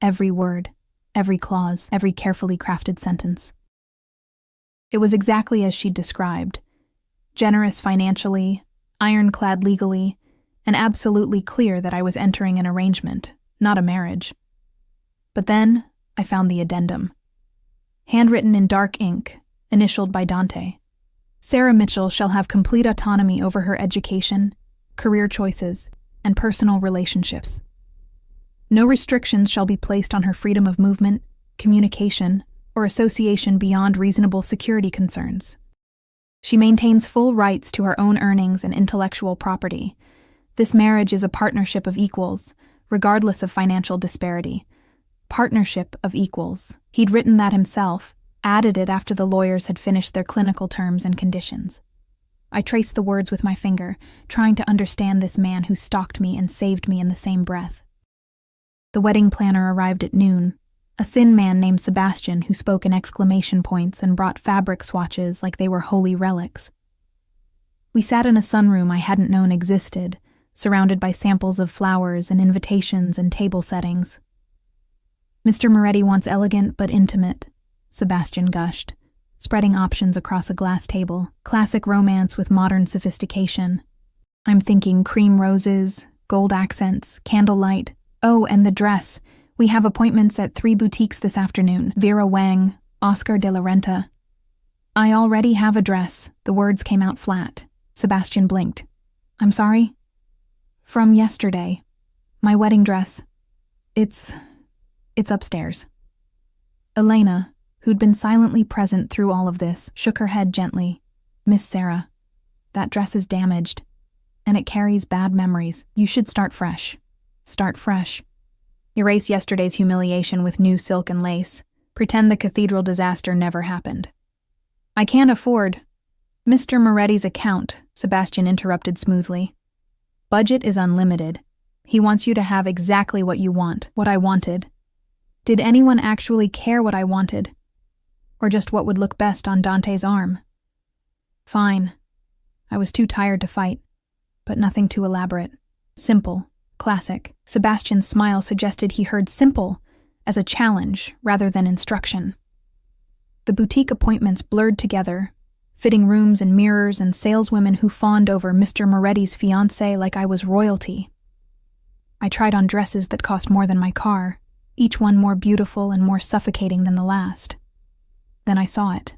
Every word, every clause, every carefully crafted sentence. It was exactly as she'd described. Generous financially, ironclad legally, and absolutely clear that I was entering an arrangement, not a marriage. But then, I found the addendum. Handwritten in dark ink, initialed by Dante. Sarah Mitchell shall have complete autonomy over her education, career choices, and personal relationships. No restrictions shall be placed on her freedom of movement, communication, or association beyond reasonable security concerns. She maintains full rights to her own earnings and intellectual property. This marriage is a partnership of equals, regardless of financial disparity. Partnership of equals. He'd written that himself, added it after the lawyers had finished their clinical terms and conditions. I traced the words with my finger, trying to understand this man who stalked me and saved me in the same breath. The wedding planner arrived at noon, a thin man named Sebastian who spoke in exclamation points and brought fabric swatches like they were holy relics. We sat in a sunroom I hadn't known existed, surrounded by samples of flowers and invitations and table settings. Mr. Moretti wants elegant but intimate, Sebastian gushed, spreading options across a glass table, classic romance with modern sophistication. I'm thinking cream roses, gold accents, candlelight. Oh, and the dress. We have appointments at 3 boutiques this afternoon. Vera Wang, Oscar de la Renta. I already have a dress. The words came out flat. Sebastian blinked. I'm sorry? From yesterday. My wedding dress. It's upstairs. Elena, who'd been silently present through all of this, shook her head gently. Miss Sarah, that dress is damaged, and it carries bad memories. You should start fresh. Start fresh. Erase yesterday's humiliation with new silk and lace. Pretend the cathedral disaster never happened. I can't afford. Mr. Moretti's account, Sebastian interrupted smoothly. Budget is unlimited. He wants you to have exactly what you want, what I wanted. Did anyone actually care what I wanted? Or just what would look best on Dante's arm? Fine. I was too tired to fight, but nothing too elaborate. Simple. Classic. Sebastian's smile suggested he heard simple as a challenge rather than instruction. The boutique appointments blurred together, fitting rooms and mirrors and saleswomen who fawned over Mr. Moretti's fiancée like I was royalty. I tried on dresses that cost more than my car, each one more beautiful and more suffocating than the last. Then I saw it.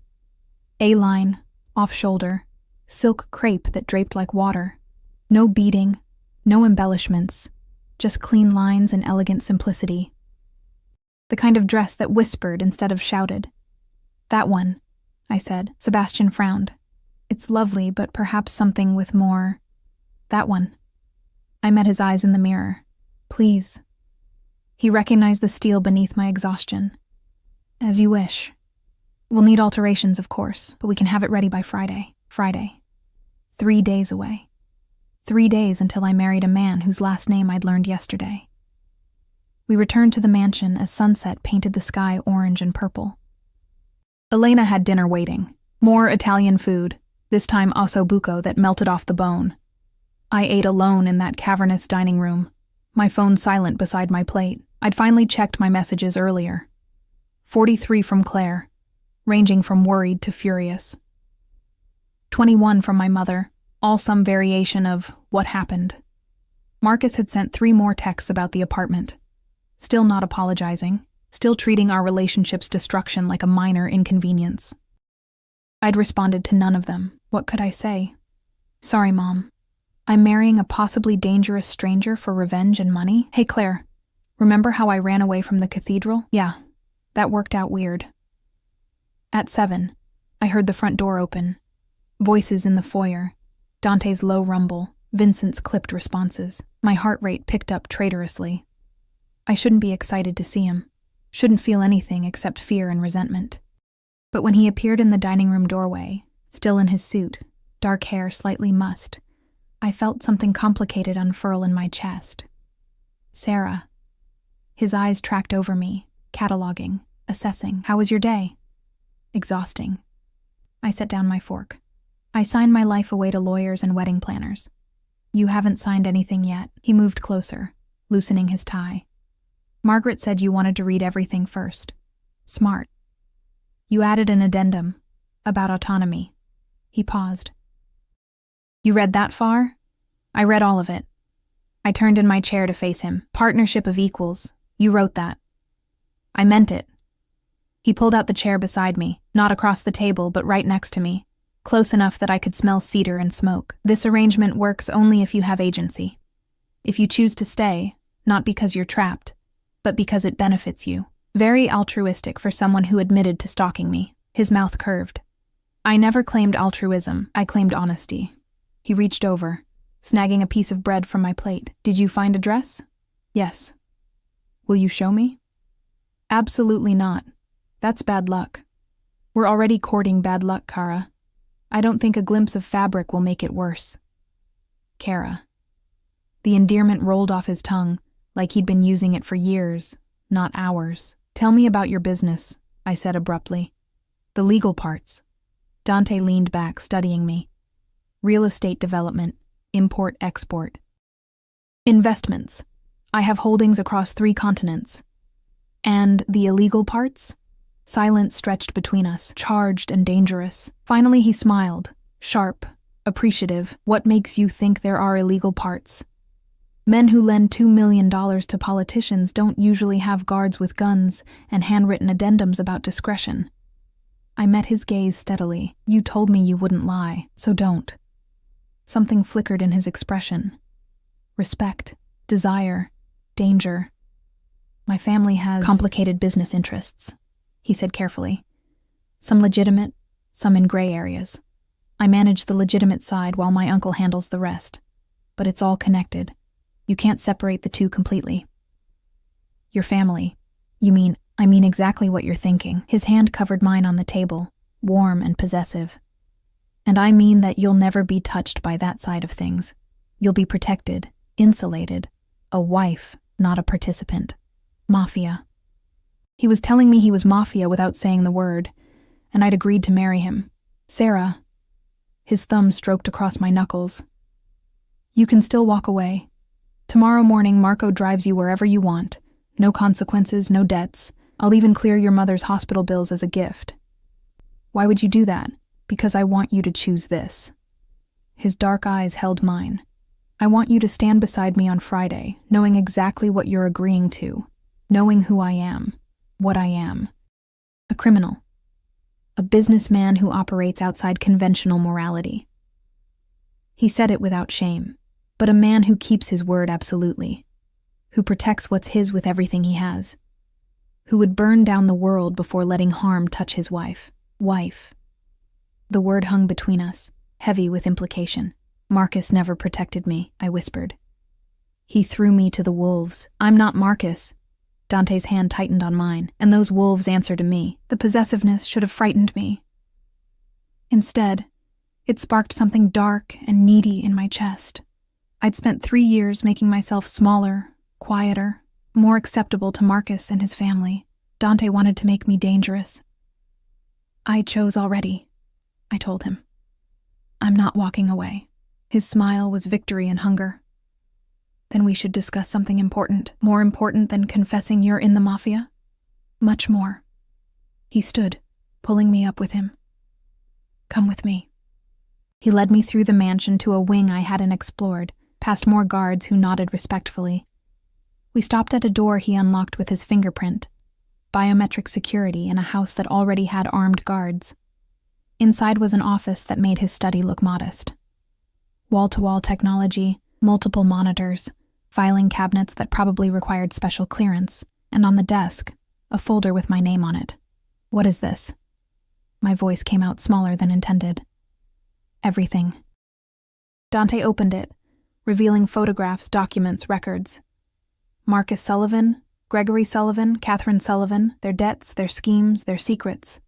A-line, off-shoulder, silk crepe that draped like water. No beading, no embellishments, just clean lines and elegant simplicity. The kind of dress that whispered instead of shouted. That one, I said. Sebastian frowned. It's lovely, but perhaps something with more. That one. I met his eyes in the mirror. Please. He recognized the steel beneath my exhaustion. As you wish. We'll need alterations, of course, but we can have it ready by Friday. 3 days away. 3 days until I married a man whose last name I'd learned yesterday. We returned to the mansion as sunset painted the sky orange and purple. Elena had dinner waiting. More Italian food, this time osso buco that melted off the bone. I ate alone in that cavernous dining room, my phone silent beside my plate. I'd finally checked my messages earlier. 43 from Claire, ranging from worried to furious. 21 from my mother, all some variation of what happened. Marcus had sent 3 more texts about the apartment. Still not apologizing, still treating our relationship's destruction like a minor inconvenience. I'd responded to none of them. What could I say? Sorry, Mom. I'm marrying a possibly dangerous stranger for revenge and money? Hey, Claire, remember how I ran away from the cathedral? Yeah, that worked out weird. At 7, I heard the front door open. Voices in the foyer. Dante's low rumble, Vincent's clipped responses. My heart rate picked up traitorously. I shouldn't be excited to see him. Shouldn't feel anything except fear and resentment. But when he appeared in the dining room doorway, still in his suit, dark hair slightly mussed, I felt something complicated unfurl in my chest. Sarah. His eyes tracked over me, cataloging, assessing. How was your day? Exhausting. I set down my fork. I signed my life away to lawyers and wedding planners. You haven't signed anything yet. He moved closer, loosening his tie. Margaret said you wanted to read everything first. Smart. You added an addendum about autonomy. He paused. You read that far? I read all of it. I turned in my chair to face him. Partnership of equals. You wrote that. I meant it. He pulled out the chair beside me, not across the table, but right next to me, close enough that I could smell cedar and smoke. This arrangement works only if you have agency. If you choose to stay, not because you're trapped, but because it benefits you. Very altruistic for someone who admitted to stalking me. His mouth curved. I never claimed altruism, I claimed honesty. He reached over, snagging a piece of bread from my plate. Did you find a dress? Yes. Will you show me? Absolutely not. That's bad luck. We're already courting bad luck, Kara. I don't think a glimpse of fabric will make it worse. Kara. The endearment rolled off his tongue, like he'd been using it for years, not hours. Tell me about your business, I said abruptly. The legal parts. Dante leaned back, studying me. Real estate development, import-export. Investments. I have holdings across 3 continents. And the illegal parts? Silence stretched between us, charged and dangerous. Finally he smiled, sharp, appreciative. What makes you think there are illegal parts? Men who lend $2 million to politicians don't usually have guards with guns and handwritten addendums about discretion. I met his gaze steadily. You told me you wouldn't lie, so don't. Something flickered in his expression. Respect, desire, danger. My family has complicated business interests, he said carefully. Some legitimate, some in gray areas. I manage the legitimate side while my uncle handles the rest. But it's all connected. You can't separate the two completely. Your family. I mean exactly what you're thinking. His hand covered mine on the table, warm and possessive. And I mean that you'll never be touched by that side of things. You'll be protected, insulated. A wife, not a participant. Mafia. He was telling me he was Mafia without saying the word, and I'd agreed to marry him. Sarah. His thumb stroked across my knuckles. You can still walk away. Tomorrow morning, Marco drives you wherever you want. No consequences, no debts. I'll even clear your mother's hospital bills as a gift. Why would you do that? Because I want you to choose this. His dark eyes held mine. I want you to stand beside me on Friday, knowing exactly what you're agreeing to, knowing who I am, what I am. A criminal. A businessman who operates outside conventional morality. He said it without shame, but a man who keeps his word absolutely, who protects what's his with everything he has, who would burn down the world before letting harm touch his wife. Wife. The word hung between us, heavy with implication. Marcus never protected me, I whispered. He threw me to the wolves. I'm not Marcus. Dante's hand tightened on mine, and those wolves answer to me. The possessiveness should have frightened me. Instead, it sparked something dark and needy in my chest. I'd spent 3 years making myself smaller, quieter, more acceptable to Marcus and his family. Dante wanted to make me dangerous. I chose already, I told him. I'm not walking away. His smile was victory and hunger. Then we should discuss something important, more important than confessing you're in the Mafia. Much more. He stood, pulling me up with him. Come with me. He led me through the mansion to a wing I hadn't explored, past more guards who nodded respectfully. We stopped at a door he unlocked with his fingerprint. Biometric security in a house that already had armed guards. Inside was an office that made his study look modest. Wall-to-wall technology, multiple monitors, filing cabinets that probably required special clearance, and on the desk, a folder with my name on it. What is this? My voice came out smaller than intended. Everything. Dante opened it, revealing photographs, documents, records. Marcus Sullivan, Gregory Sullivan, Catherine Sullivan, their debts, their schemes, their secrets.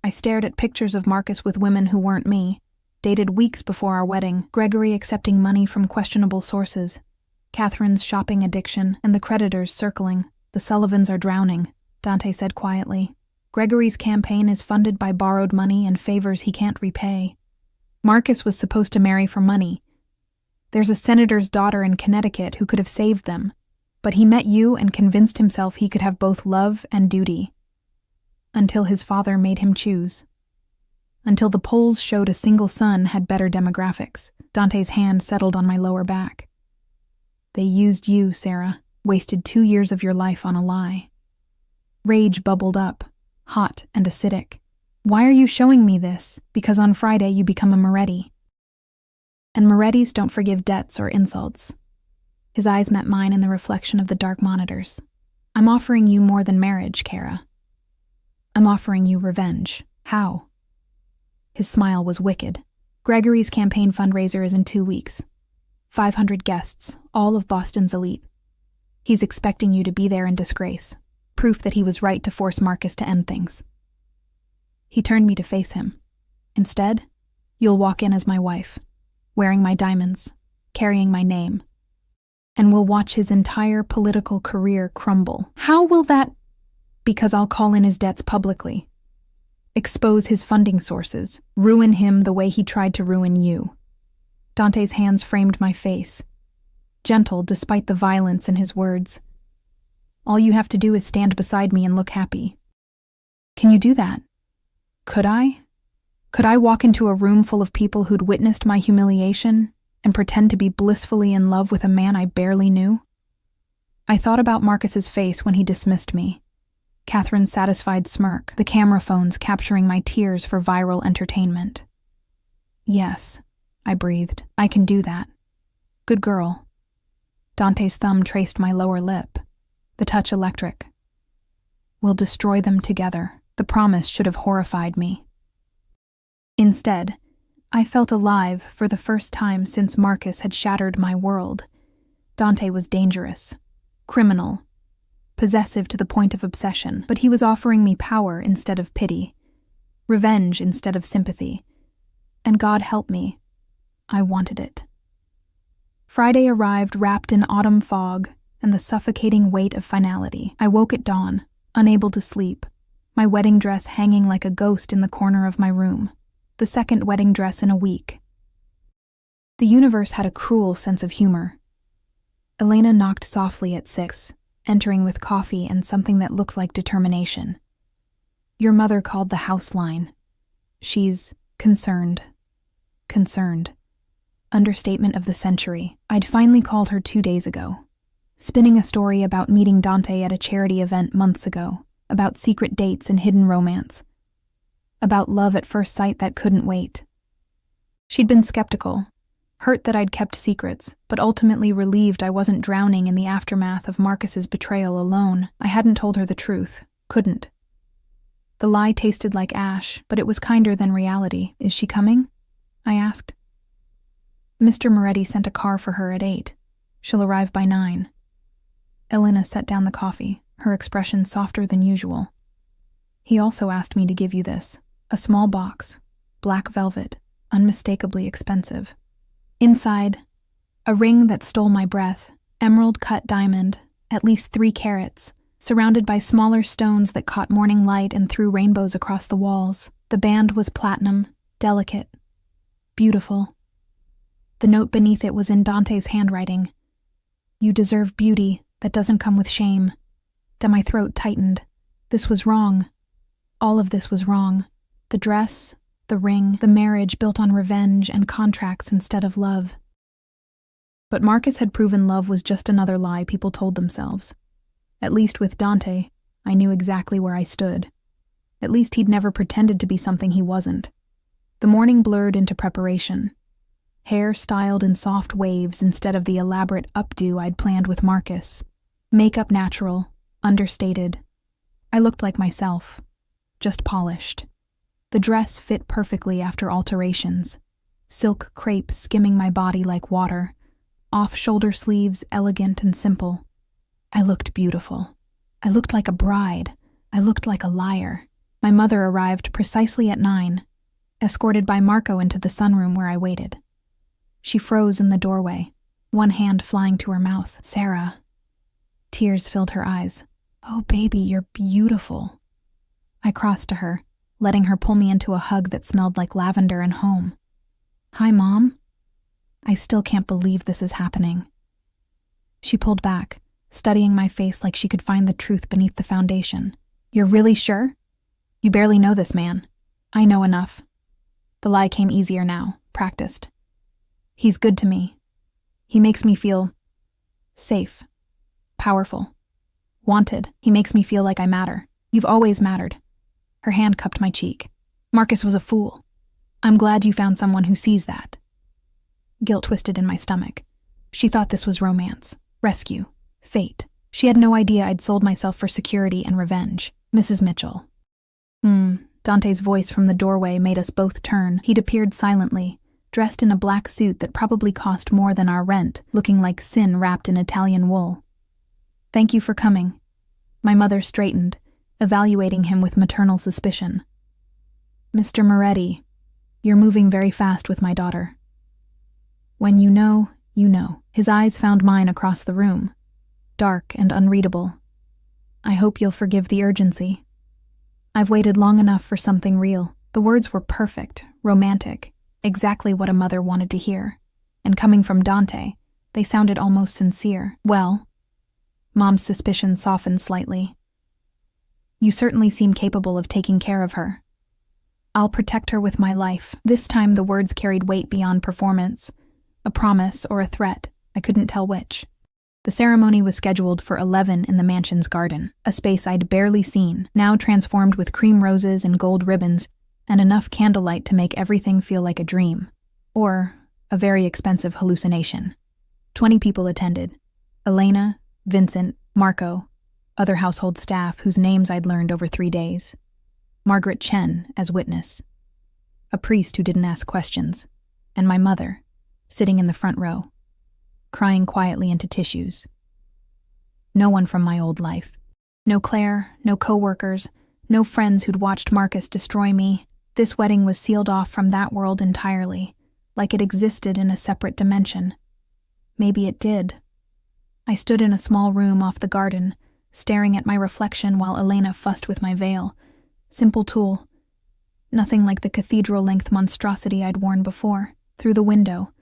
I stared at pictures of Marcus with women who weren't me, dated weeks before our wedding, Gregory accepting money from questionable sources, Catherine's shopping addiction, and the creditors circling. The Sullivans are drowning, Dante said quietly. Gregory's campaign is funded by borrowed money and favors he can't repay. Marcus was supposed to marry for money. There's a senator's daughter in Connecticut who could have saved them, but he met you and convinced himself he could have both love and duty. Until his father made him choose. Until the polls showed a single son had better demographics. Dante's hand settled on my lower back. They used you, Sarah. Wasted 2 years of your life on a lie. Rage bubbled up, hot and acidic. Why are you showing me this? Because on Friday you become a Moretti. And Morettis don't forgive debts or insults. His eyes met mine in the reflection of the dark monitors. I'm offering you more than marriage, Kara. I'm offering you revenge. How? His smile was wicked. Gregory's campaign fundraiser is in 2 weeks. 500 guests, all of Boston's elite. He's expecting you to be there in disgrace. Proof that he was right to force Marcus to end things. He turned me to face him. Instead, you'll walk in as my wife, wearing my diamonds, carrying my name, and we'll watch his entire political career crumble. How will that? Because I'll call in his debts publicly, expose his funding sources, ruin him the way he tried to ruin you. Dante's hands framed my face, gentle despite the violence in his words. All you have to do is stand beside me and look happy. Can you do that? Could I? Could I walk into a room full of people who'd witnessed my humiliation and pretend to be blissfully in love with a man I barely knew? I thought about Marcus's face when he dismissed me. Catherine's satisfied smirk, the camera phones capturing my tears for viral entertainment. Yes, I breathed. I can do that. Good girl. Dante's thumb traced my lower lip, the touch electric. We'll destroy them together. The promise should have horrified me. Instead, I felt alive for the first time since Marcus had shattered my world. Dante was dangerous, criminal, possessive to the point of obsession, but he was offering me power instead of pity, revenge instead of sympathy. And God help me, I wanted it. Friday arrived wrapped in autumn fog and the suffocating weight of finality. I woke at dawn, unable to sleep, my wedding dress hanging like a ghost in the corner of my room. The second wedding dress in a week. The universe had a cruel sense of humor. Elena knocked softly at 6, entering with coffee and something that looked like determination. Your mother called the house line. She's concerned. Concerned. Understatement of the century. I'd finally called her 2 days ago, spinning a story about meeting Dante at a charity event months ago, about secret dates and hidden romance, about love at first sight that couldn't wait. She'd been skeptical, hurt that I'd kept secrets, but ultimately relieved I wasn't drowning in the aftermath of Marcus's betrayal alone. I hadn't told her the truth, couldn't. The lie tasted like ash, but it was kinder than reality. Is she coming? I asked. Mr. Moretti sent a car for her at 8. She'll arrive by 9. Elena set down the coffee, her expression softer than usual. He also asked me to give you this. A small box, black velvet, unmistakably expensive. Inside, a ring that stole my breath, emerald-cut diamond, at least 3 carats, surrounded by smaller stones that caught morning light and threw rainbows across the walls. The band was platinum, delicate, beautiful. The note beneath it was in Dante's handwriting. You deserve beauty that doesn't come with shame. My throat tightened. This was wrong. All of this was wrong. The dress, the ring, the marriage built on revenge and contracts instead of love. But Marcus had proven love was just another lie people told themselves. At least with Dante, I knew exactly where I stood. At least he'd never pretended to be something he wasn't. The morning blurred into preparation. Hair styled in soft waves instead of the elaborate updo I'd planned with Marcus. Makeup natural, understated. I looked like myself, just polished. The dress fit perfectly after alterations. Silk crepe skimming my body like water. Off-shoulder sleeves elegant and simple. I looked beautiful. I looked like a bride. I looked like a liar. My mother arrived precisely at 9, escorted by Marco into the sunroom where I waited. She froze in the doorway, one hand flying to her mouth. Sarah. Tears filled her eyes. Oh, baby, you're beautiful. I crossed to her, letting her pull me into a hug that smelled like lavender and home. Hi, Mom. I still can't believe this is happening. She pulled back, studying my face like she could find the truth beneath the foundation. You're really sure? You barely know this man. I know enough. The lie came easier now, practiced. He's good to me. He makes me feel safe, powerful, wanted. He makes me feel like I matter. You've always mattered. Her hand cupped my cheek. Marcus was a fool. I'm glad you found someone who sees that. Guilt twisted in my stomach. She thought this was romance, rescue, fate. She had no idea I'd sold myself for security and revenge. Mrs. Mitchell. Dante's voice from the doorway made us both turn. He'd appeared silently, dressed in a black suit that probably cost more than our rent, looking like sin wrapped in Italian wool. Thank you for coming. My mother straightened, evaluating him with maternal suspicion. Mr. Moretti, you're moving very fast with my daughter. When you know, you know. His eyes found mine across the room, dark and unreadable. I hope you'll forgive the urgency. I've waited long enough for something real. The words were perfect, romantic, exactly what a mother wanted to hear. And coming from Dante, they sounded almost sincere. Well, Mom's suspicion softened slightly. You certainly seem capable of taking care of her. I'll protect her with my life. This time the words carried weight beyond performance. A promise or a threat, I couldn't tell which. The ceremony was scheduled for 11 in the mansion's garden, a space I'd barely seen, now transformed with cream roses and gold ribbons, and enough candlelight to make everything feel like a dream. Or a very expensive hallucination. 20 people attended. Elena, Vincent, Marco, other household staff whose names I'd learned over 3 days. Margaret Chen as witness. A priest who didn't ask questions. And my mother, sitting in the front row, crying quietly into tissues. No one from my old life. No Claire, no co-workers, no friends who'd watched Marcus destroy me. This wedding was sealed off from that world entirely, like it existed in a separate dimension. Maybe it did. I stood in a small room off the garden, staring at my reflection while Elena fussed with my veil. Simple tool. Nothing like the cathedral-length monstrosity I'd worn before. Through the window,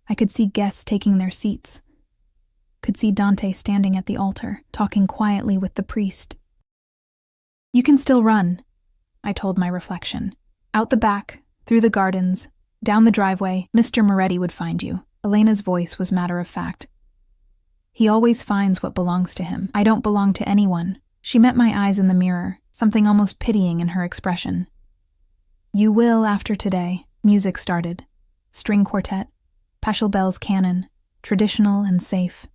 I could see guests taking their seats. Could see Dante standing at the altar, talking quietly with the priest. You can still run, I told my reflection. Out the back, through the gardens, down the driveway, Mr. Moretti would find you. Elena's voice was matter-of-fact. He always finds what belongs to him. I don't belong to anyone. She met my eyes in the mirror, something almost pitying in her expression. You will after today. Music started. String quartet, Pachelbel's canon, traditional and safe.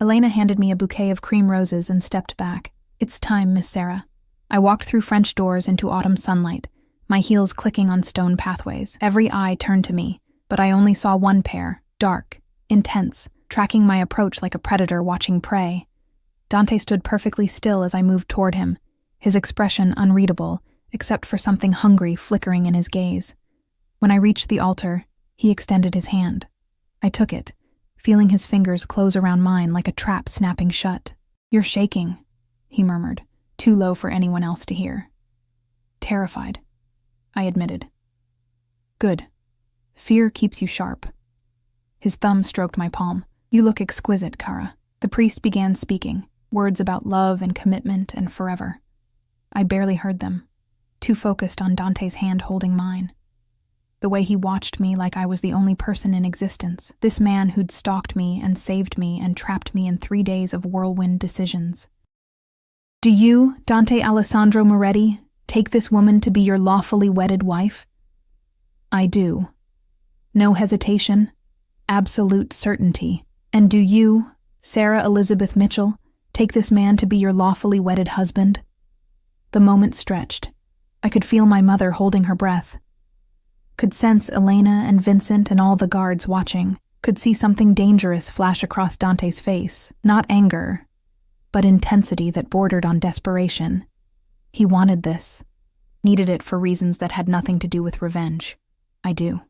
Elena handed me a bouquet of cream roses and stepped back. It's time, Miss Sarah. I walked through French doors into autumn sunlight, my heels clicking on stone pathways. Every eye turned to me, but I only saw one pair, dark, intense, tracking my approach like a predator watching prey. Dante stood perfectly still as I moved toward him, his expression unreadable, except for something hungry flickering in his gaze. When I reached the altar, he extended his hand. I took it, feeling his fingers close around mine like a trap snapping shut. You're shaking, he murmured, too low for anyone else to hear. Terrified, I admitted. Good. Fear keeps you sharp. His thumb stroked my palm. You look exquisite, Kara. The priest began speaking, words about love and commitment and forever. I barely heard them, too focused on Dante's hand holding mine. The way he watched me like I was the only person in existence, this man who'd stalked me and saved me and trapped me in 3 days of whirlwind decisions. Do you, Dante Alessandro Moretti, take this woman to be your lawfully wedded wife? I do. No hesitation, absolute certainty. And do you, Sarah Elizabeth Mitchell, take this man to be your lawfully wedded husband? The moment stretched. I could feel my mother holding her breath. Could sense Elena and Vincent and all the guards watching. Could see something dangerous flash across Dante's face. Not anger, but intensity that bordered on desperation. He wanted this. Needed it for reasons that had nothing to do with revenge. I do.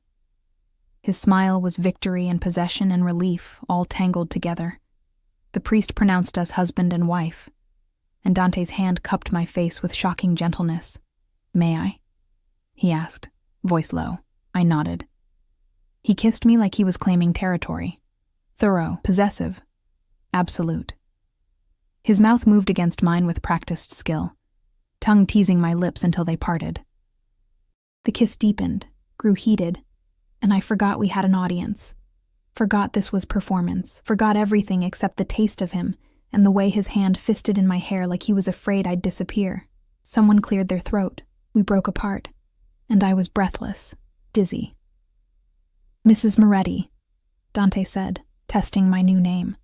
His smile was victory and possession and relief, all tangled together. The priest pronounced us husband and wife, and Dante's hand cupped my face with shocking gentleness. May I? He asked, voice low. I nodded. He kissed me like he was claiming territory. Thorough, possessive, absolute. His mouth moved against mine with practiced skill, tongue teasing my lips until they parted. The kiss deepened, grew heated, and I forgot we had an audience. Forgot this was performance. Forgot everything except the taste of him and the way his hand fisted in my hair like he was afraid I'd disappear. Someone cleared their throat. We broke apart, and I was breathless, dizzy. "Mrs. Moretti," Dante said, testing my new name.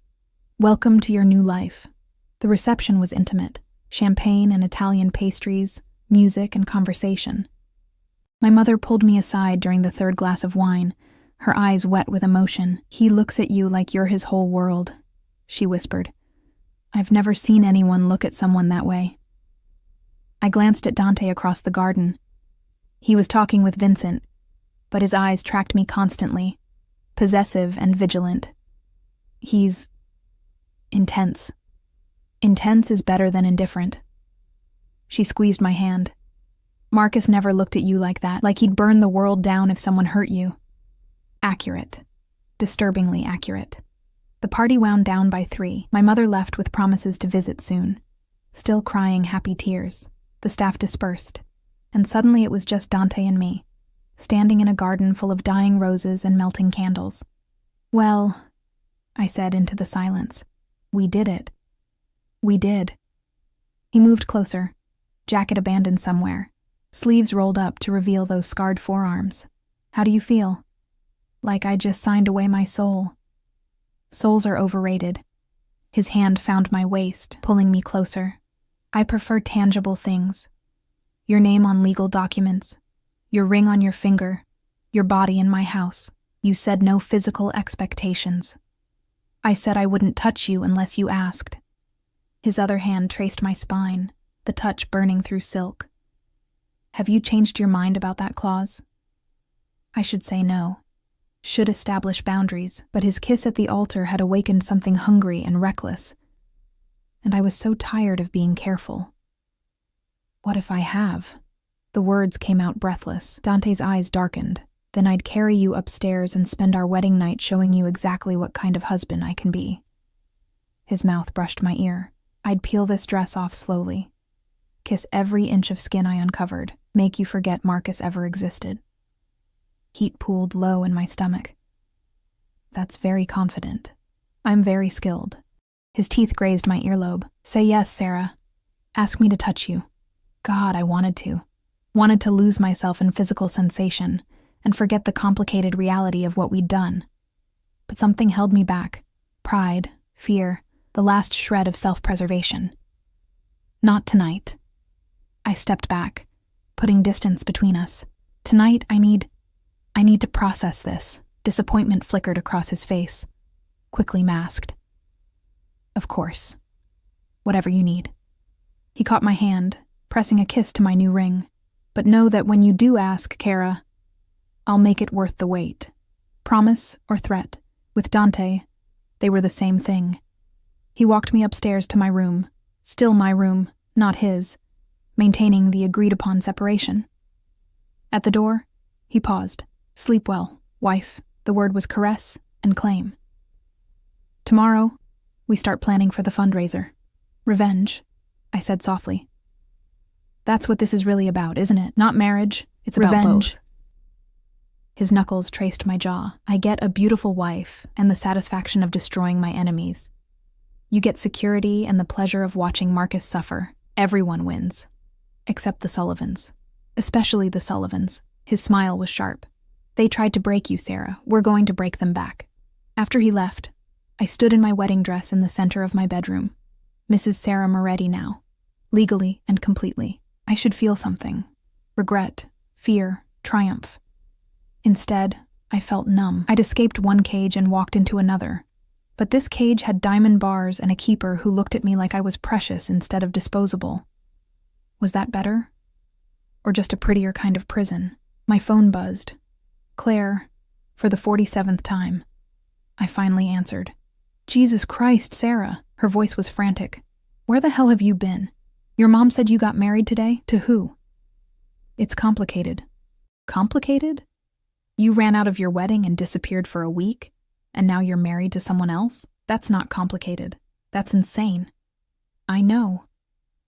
"Welcome to your new life." The reception was intimate. Champagne and Italian pastries, music and conversation. My mother pulled me aside during the third glass of wine, her eyes wet with emotion. "He looks at you like you're his whole world," she whispered. "I've never seen anyone look at someone that way." I glanced at Dante across the garden. He was talking with Vincent, but his eyes tracked me constantly, possessive and vigilant. He's intense. Intense is better than indifferent. She squeezed my hand. "Marcus never looked at you like that, like he'd burn the world down if someone hurt you." Accurate. Disturbingly accurate. The party wound down by 3. My mother left with promises to visit soon. Still crying happy tears. The staff dispersed, and suddenly it was just Dante and me, standing in a garden full of dying roses and melting candles. "Well," I said into the silence, "we did it. We did." He moved closer, jacket abandoned somewhere, sleeves rolled up to reveal those scarred forearms. "How do you feel?" "Like I just signed away my soul." Souls are overrated. His hand found my waist, pulling me closer. "I prefer tangible things. Your name on legal documents, your ring on your finger, your body in my house. You said no physical expectations. I said I wouldn't touch you unless you asked." His other hand traced my spine, the touch burning through silk. "Have you changed your mind about that clause?" I should say no. Should establish boundaries, but his kiss at the altar had awakened something hungry and reckless, and I was so tired of being careful. "What if I have?" The words came out breathless. Dante's eyes darkened. "Then I'd carry you upstairs and spend our wedding night showing you exactly what kind of husband I can be." His mouth brushed my ear. "I'd peel this dress off slowly, kiss every inch of skin I uncovered, make you forget Marcus ever existed." Heat pooled low in my stomach. "That's very confident. I'm very skilled." His teeth grazed my earlobe. "Say yes, Sarah. Ask me to touch you." God, I wanted to. Wanted to lose myself in physical sensation and forget the complicated reality of what we'd done. But something held me back. Pride, fear, the last shred of self-preservation. "Not tonight." I stepped back, putting distance between us. "Tonight, I need to process this." Disappointment flickered across his face, quickly masked. "Of course. Whatever you need." He caught my hand, pressing a kiss to my new ring. "But know that when you do ask, Kara, I'll make it worth the wait." Promise or threat. With Dante, they were the same thing. He walked me upstairs to my room, still my room, not his, maintaining the agreed-upon separation. At the door, he paused. "Sleep well, wife." The word was caress and claim. "Tomorrow, we start planning for the fundraiser. Revenge," I said softly. "That's what this is really about, isn't it? Not marriage, it's about Revenge. both." His knuckles traced my jaw. "I get a beautiful wife and the satisfaction of destroying my enemies. You get security and the pleasure of watching Marcus suffer. Everyone wins. Except the Sullivans. Especially the Sullivans." His smile was sharp. "They tried to break you, Sarah. We're going to break them back." After he left, I stood in my wedding dress in the center of my bedroom. Mrs. Sarah Moretti now. Legally and completely. I should feel something. Regret, fear, triumph. Instead, I felt numb. I'd escaped one cage and walked into another. But this cage had diamond bars and a keeper who looked at me like I was precious instead of disposable. Was that better? Or just a prettier kind of prison? My phone buzzed. Claire, for the 47th time. I finally answered. "Jesus Christ, Sarah." Her voice was frantic. "Where the hell have you been? Your mom said you got married today? To who?" "It's complicated." "Complicated? You ran out of your wedding and disappeared for a week, and now you're married to someone else? That's not complicated. That's insane." "I know."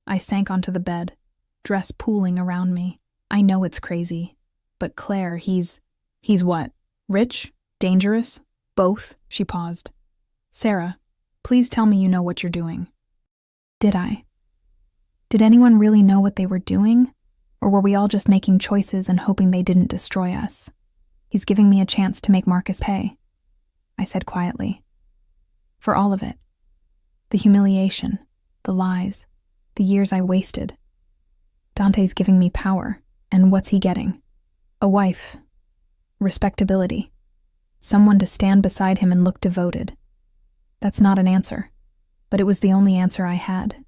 I sank onto the bed, dress pooling around me. "I know it's crazy. But Claire, he's what? Rich? Dangerous? Both?" She paused. "Sarah, please tell me you know what you're doing." Did I? Did anyone really know what they were doing? Or were we all just making choices and hoping they didn't destroy us? He's giving me a chance to make Marcus pay, I said quietly. For all of it. The humiliation, the lies, the years I wasted. Dante's giving me power, and what's he getting? A wife. Respectability. Someone to stand beside him and look devoted. That's not an answer, but it was the only answer I had.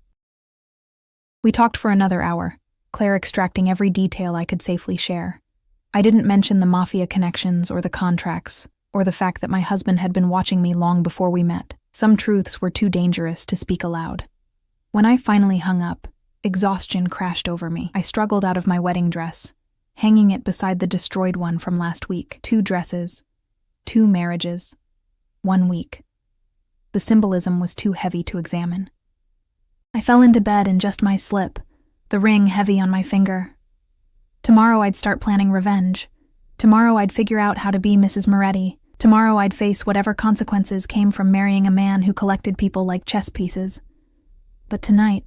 We talked for another hour, Claire extracting every detail I could safely share. I didn't mention the Mafia connections or the contracts, or the fact that my husband had been watching me long before we met. Some truths were too dangerous to speak aloud. When I finally hung up, exhaustion crashed over me. I struggled out of my wedding dress, hanging it beside the destroyed one from last week. 2 dresses, 2 marriages, 1 week. The symbolism was too heavy to examine. I fell into bed in just my slip, the ring heavy on my finger. Tomorrow I'd start planning revenge. Tomorrow I'd figure out how to be Mrs. Moretti. Tomorrow I'd face whatever consequences came from marrying a man who collected people like chess pieces. But tonight,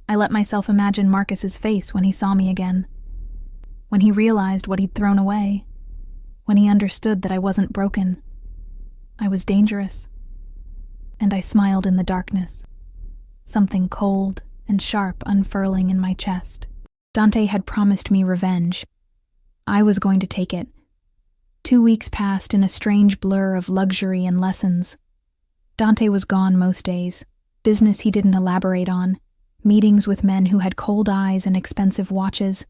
I let myself imagine Marcus's face when he saw me again. When he realized what he'd thrown away. When he understood that I wasn't broken. I was dangerous. And I smiled in the darkness. Something cold and sharp unfurling in my chest. Dante had promised me revenge. I was going to take it. 2 weeks passed in a strange blur of luxury and lessons. Dante was gone most days, business he didn't elaborate on, meetings with men who had cold eyes and expensive watches.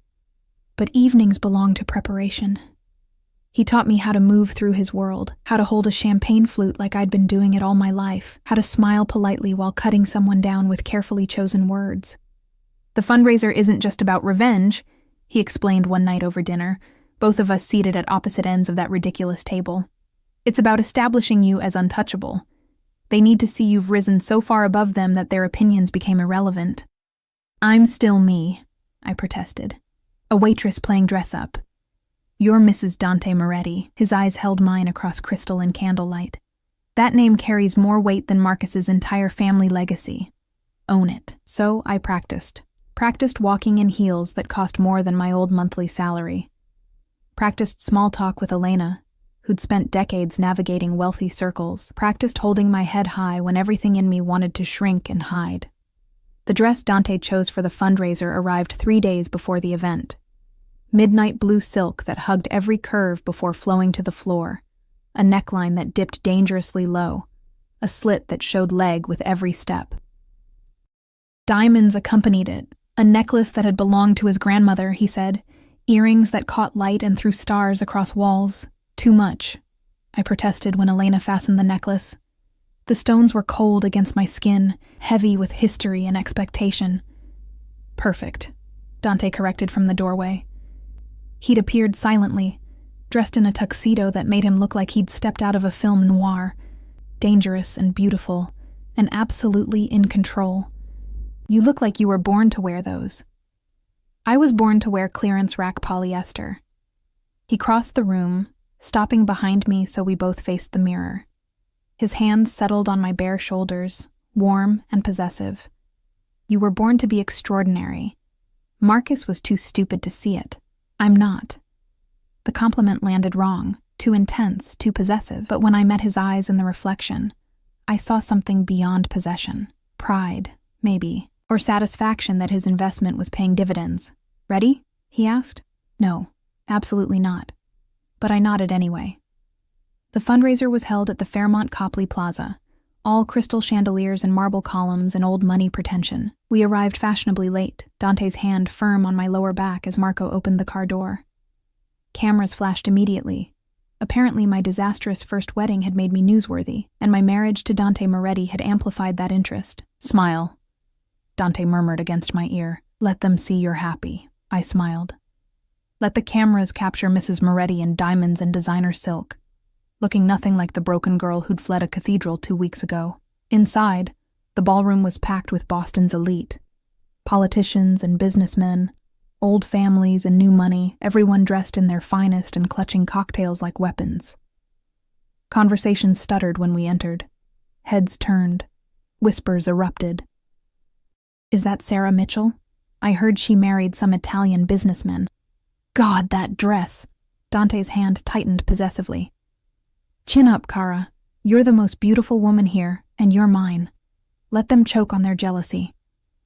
But evenings belonged to preparation. He taught me how to move through his world, how to hold a champagne flute like I'd been doing it all my life, how to smile politely while cutting someone down with carefully chosen words. The fundraiser isn't just about revenge, he explained one night over dinner, both of us seated at opposite ends of that ridiculous table. It's about establishing you as untouchable. They need to see you've risen so far above them that their opinions became irrelevant. I'm still me, I protested. A waitress playing dress-up. You're Mrs. Dante Moretti. His eyes held mine across crystal and candlelight. That name carries more weight than Marcus's entire family legacy. Own it. So I practiced. Practiced walking in heels that cost more than my old monthly salary. Practiced small talk with Elena, who'd spent decades navigating wealthy circles. Practiced holding my head high when everything in me wanted to shrink and hide. The dress Dante chose for the fundraiser arrived 3 days before the event. Midnight blue silk that hugged every curve before flowing to the floor, a neckline that dipped dangerously low, a slit that showed leg with every step. Diamonds accompanied it, a necklace that had belonged to his grandmother, he said, earrings that caught light and threw stars across walls. Too much, I protested when Elena fastened the necklace. The stones were cold against my skin, heavy with history and expectation. Perfect, Dante corrected from the doorway. He'd appeared silently, dressed in a tuxedo that made him look like he'd stepped out of a film noir, dangerous and beautiful, and absolutely in control. You look like you were born to wear those. I was born to wear clearance rack polyester. He crossed the room, stopping behind me so we both faced the mirror. His hands settled on my bare shoulders, warm and possessive. You were born to be extraordinary. Marcus was too stupid to see it. I'm not. The compliment landed wrong, too intense, too possessive, but when I met his eyes in the reflection, I saw something beyond possession. Pride, maybe, or satisfaction that his investment was paying dividends. Ready? He asked. No, absolutely not. But I nodded anyway. The fundraiser was held at the Fairmont Copley Plaza, all crystal chandeliers and marble columns and old money pretension. We arrived fashionably late, Dante's hand firm on my lower back as Marco opened the car door. Cameras flashed immediately. Apparently my disastrous first wedding had made me newsworthy, and my marriage to Dante Moretti had amplified that interest. Smile, Dante murmured against my ear. Let them see you're happy, I smiled. Let the cameras capture Mrs. Moretti in diamonds and designer silk, looking nothing like the broken girl who'd fled a cathedral 2 weeks ago. Inside, the ballroom was packed with Boston's elite. Politicians and businessmen, old families and new money, everyone dressed in their finest and clutching cocktails like weapons. Conversations stuttered when we entered. Heads turned. Whispers erupted. Is that Sarah Mitchell? I heard she married some Italian businessman. God, that dress! Dante's hand tightened possessively. Chin up, Kara. You're the most beautiful woman here, and you're mine. Let them choke on their jealousy.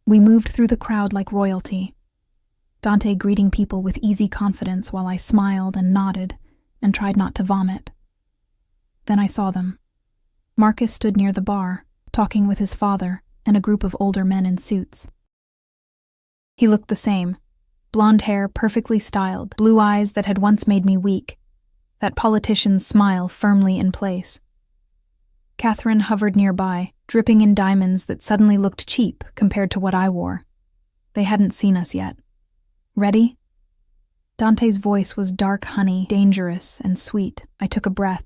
We moved through the crowd like royalty. Dante greeting people with easy confidence while I smiled and nodded and tried not to vomit. Then I saw them. Marcus stood near the bar, talking with his father and a group of older men in suits. He looked the same. Blonde hair perfectly styled, blue eyes that had once made me weak, that politician's smile firmly in place. Catherine hovered nearby, dripping in diamonds that suddenly looked cheap compared to what I wore. They hadn't seen us yet. Ready? Dante's voice was dark honey, dangerous and sweet. I took a breath,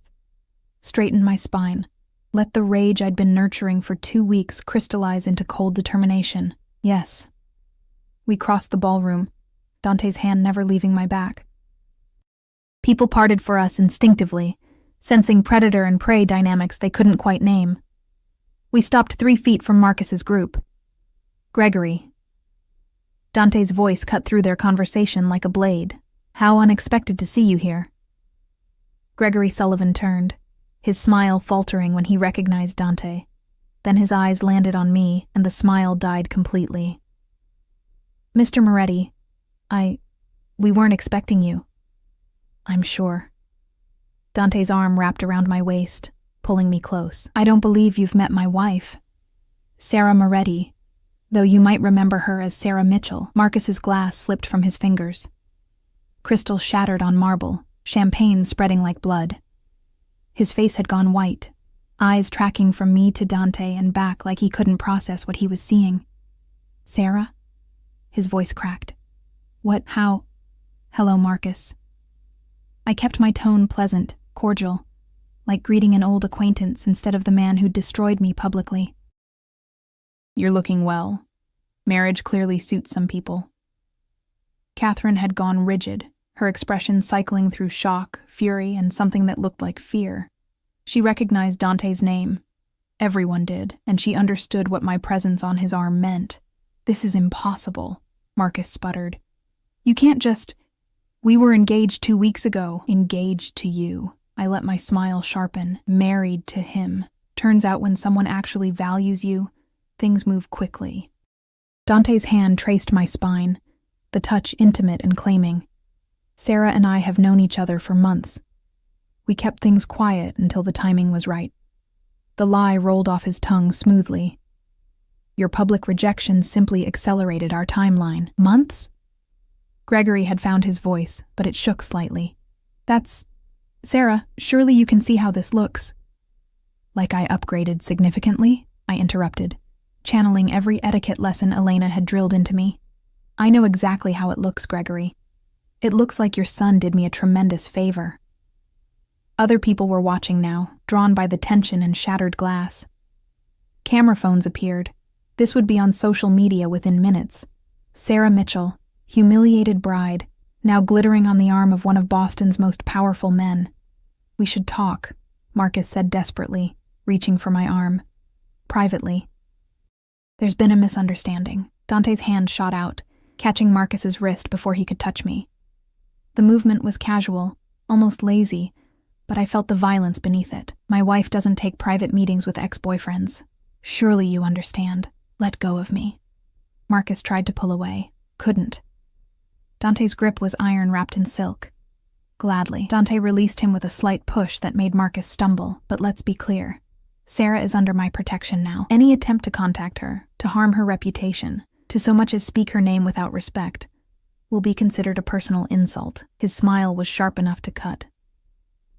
straightened my spine, let the rage I'd been nurturing for 2 weeks crystallize into cold determination. Yes. We crossed the ballroom, Dante's hand never leaving my back. People parted for us instinctively, sensing predator and prey dynamics they couldn't quite name. We stopped 3 feet from Marcus's group. Gregory. Dante's voice cut through their conversation like a blade. How unexpected to see you here. Gregory Sullivan turned, his smile faltering when he recognized Dante. Then his eyes landed on me, and the smile died completely. Mr. Moretti, we weren't expecting you. I'm sure. Dante's arm wrapped around my waist, pulling me close. I don't believe you've met my wife. Sarah Moretti, though you might remember her as Sarah Mitchell. Marcus's glass slipped from his fingers. Crystal shattered on marble, champagne spreading like blood. His face had gone white, eyes tracking from me to Dante and back like he couldn't process what he was seeing. Sarah? His voice cracked. What, how? Hello, Marcus. I kept my tone pleasant, cordial, like greeting an old acquaintance instead of the man who'd destroyed me publicly. You're looking well. Marriage clearly suits some people. Catherine had gone rigid, her expression cycling through shock, fury, and something that looked like fear. She recognized Dante's name. Everyone did, and she understood what my presence on his arm meant. This is impossible, Marcus sputtered. You can't just... We were engaged 2 weeks ago. Engaged to you. I let my smile sharpen. Married to him. Turns out when someone actually values you, things move quickly. Dante's hand traced my spine, the touch intimate and claiming. Sarah and I have known each other for months. We kept things quiet until the timing was right. The lie rolled off his tongue smoothly. Your public rejection simply accelerated our timeline. Months? Gregory had found his voice, but it shook slightly. That's... Sarah, surely you can see how this looks. Like I upgraded significantly? I interrupted, channeling every etiquette lesson Elena had drilled into me. I know exactly how it looks, Gregory. It looks like your son did me a tremendous favor. Other people were watching now, drawn by the tension and shattered glass. Camera phones appeared. This would be on social media within minutes. Sarah Mitchell, humiliated bride, now glittering on the arm of one of Boston's most powerful men. We should talk, Marcus said desperately, reaching for my arm. Privately. There's been a misunderstanding. Dante's hand shot out, catching Marcus's wrist before he could touch me. The movement was casual, almost lazy, but I felt the violence beneath it. My wife doesn't take private meetings with ex-boyfriends. Surely you understand. Let go of me. Marcus tried to pull away. Couldn't. Dante's grip was iron wrapped in silk. Gladly, Dante released him with a slight push that made Marcus stumble, but let's be clear. Sarah is under my protection now. Any attempt to contact her, to harm her reputation, to so much as speak her name without respect, will be considered a personal insult. His smile was sharp enough to cut.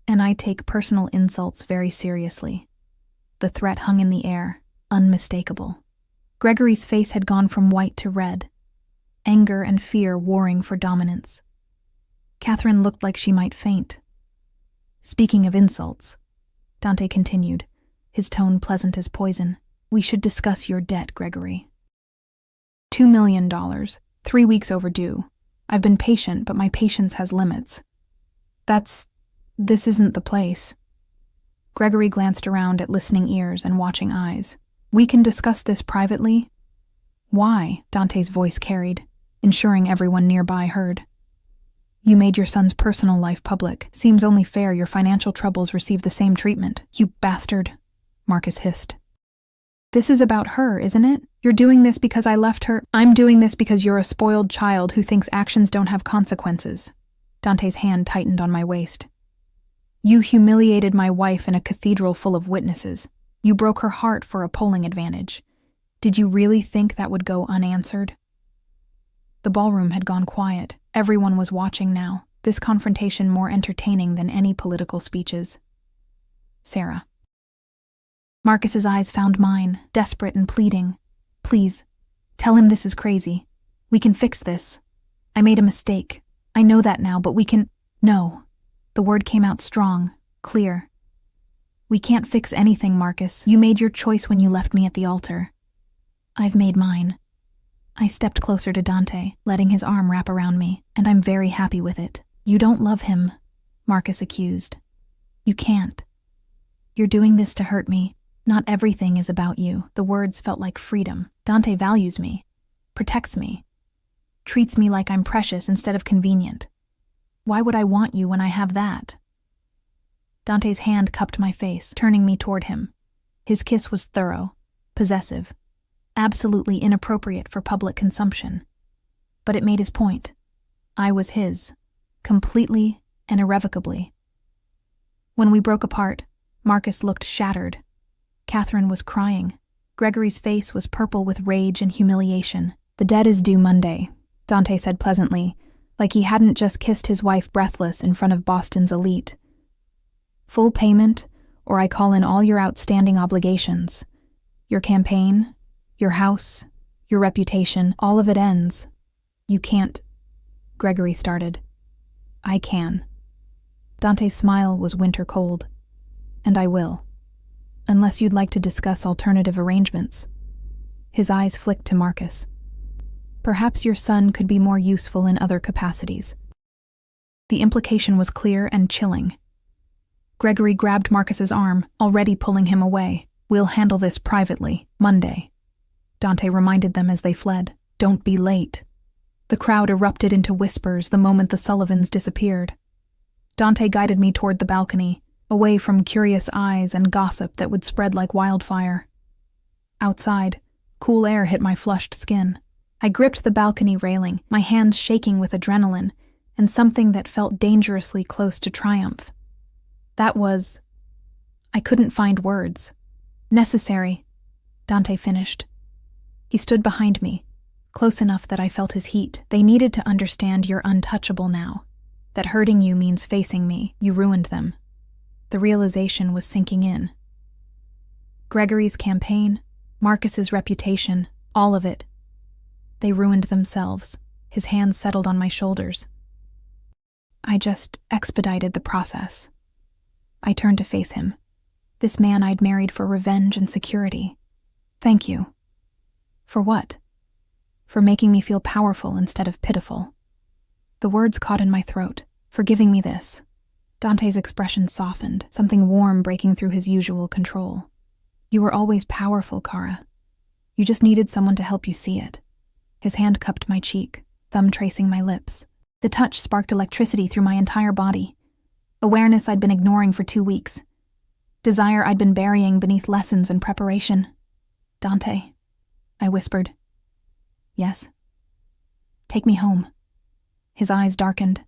And I take personal insults very seriously. The threat hung in the air, unmistakable. Gregory's face had gone from white to red, anger and fear warring for dominance. Catherine looked like she might faint. Speaking of insults, Dante continued, his tone pleasant as poison, we should discuss your debt, Gregory. $2 million, 3 weeks overdue. I've been patient, but my patience has limits. This isn't the place. Gregory glanced around at listening ears and watching eyes. We can discuss this privately? Why? Dante's voice carried. ensuring everyone nearby heard. You made your son's personal life public. Seems only fair your financial troubles receive the same treatment. You bastard, Marcus hissed. This is about her, isn't it? You're doing this because I left her. I'm doing this because you're a spoiled child who thinks actions don't have consequences. Dante's hand tightened on my waist. You humiliated my wife in a cathedral full of witnesses. You broke her heart for a polling advantage. Did you really think that would go unanswered? The ballroom had gone quiet. Everyone was watching now, this confrontation more entertaining than any political speeches. Sarah. Marcus's eyes found mine, desperate and pleading. Please, tell him this is crazy. We can fix this. I made a mistake. I know that now, but we can— No. The word came out strong, clear. We can't fix anything, Marcus. You made your choice when you left me at the altar. I've made mine. I stepped closer to Dante, letting his arm wrap around me, and I'm very happy with it. You don't love him, Marcus accused. You can't. You're doing this to hurt me. Not everything is about you. The words felt like freedom. Dante values me, protects me, treats me like I'm precious instead of convenient. Why would I want you when I have that? Dante's hand cupped my face, turning me toward him. His kiss was thorough, possessive, absolutely inappropriate for public consumption. But it made his point. I was his, completely and irrevocably. When we broke apart, Marcus looked shattered. Catherine was crying. Gregory's face was purple with rage and humiliation. The debt is due Monday, Dante said pleasantly, like he hadn't just kissed his wife breathless in front of Boston's elite. Full payment, or I call in all your outstanding obligations. Your campaign, your house, your reputation, all of it ends. You can't— Gregory started. I can. Dante's smile was winter cold. And I will. Unless you'd like to discuss alternative arrangements. His eyes flicked to Marcus. Perhaps your son could be more useful in other capacities. The implication was clear and chilling. Gregory grabbed Marcus's arm, already pulling him away. We'll handle this privately, Monday. Dante reminded them as they fled. Don't be late. The crowd erupted into whispers the moment the Sullivans disappeared. Dante guided me toward the balcony, away from curious eyes and gossip that would spread like wildfire. Outside, cool air hit my flushed skin. I gripped the balcony railing, my hands shaking with adrenaline, and something that felt dangerously close to triumph. That was— I couldn't find words. Necessary, Dante finished. He stood behind me, close enough that I felt his heat. They needed to understand you're untouchable now. That hurting you means facing me. You ruined them. The realization was sinking in. Gregory's campaign, Marcus's reputation, all of it. They ruined themselves. His hands settled on my shoulders. I just expedited the process. I turned to face him. This man I'd married for revenge and security. Thank you. For what? For making me feel powerful instead of pitiful. The words caught in my throat. For giving me this. Dante's expression softened, something warm breaking through his usual control. You were always powerful, Kara. You just needed someone to help you see it. His hand cupped my cheek, thumb tracing my lips. The touch sparked electricity through my entire body. Awareness I'd been ignoring for 2 weeks. Desire I'd been burying beneath lessons and preparation. Dante, I whispered. Yes. Take me home. His eyes darkened.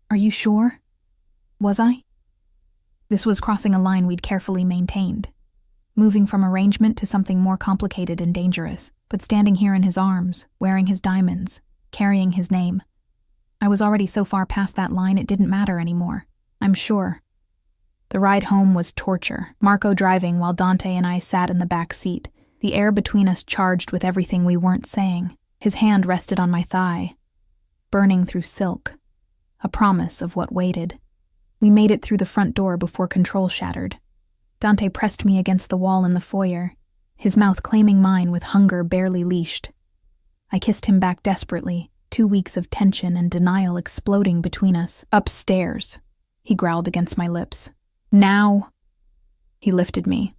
Are you sure? Was I? This was crossing a line we'd carefully maintained, moving from arrangement to something more complicated and dangerous, but standing here in his arms, wearing his diamonds, carrying his name. I was already so far past that line it didn't matter anymore, I'm sure. The ride home was torture, Marco driving while Dante and I sat in the back seat, the air between us charged with everything we weren't saying. His hand rested on my thigh, burning through silk, a promise of what waited. We made it through the front door before control shattered. Dante pressed me against the wall in the foyer, his mouth claiming mine with hunger barely leashed. I kissed him back desperately, 2 weeks of tension and denial exploding between us. Upstairs, he growled against my lips. Now! He lifted me,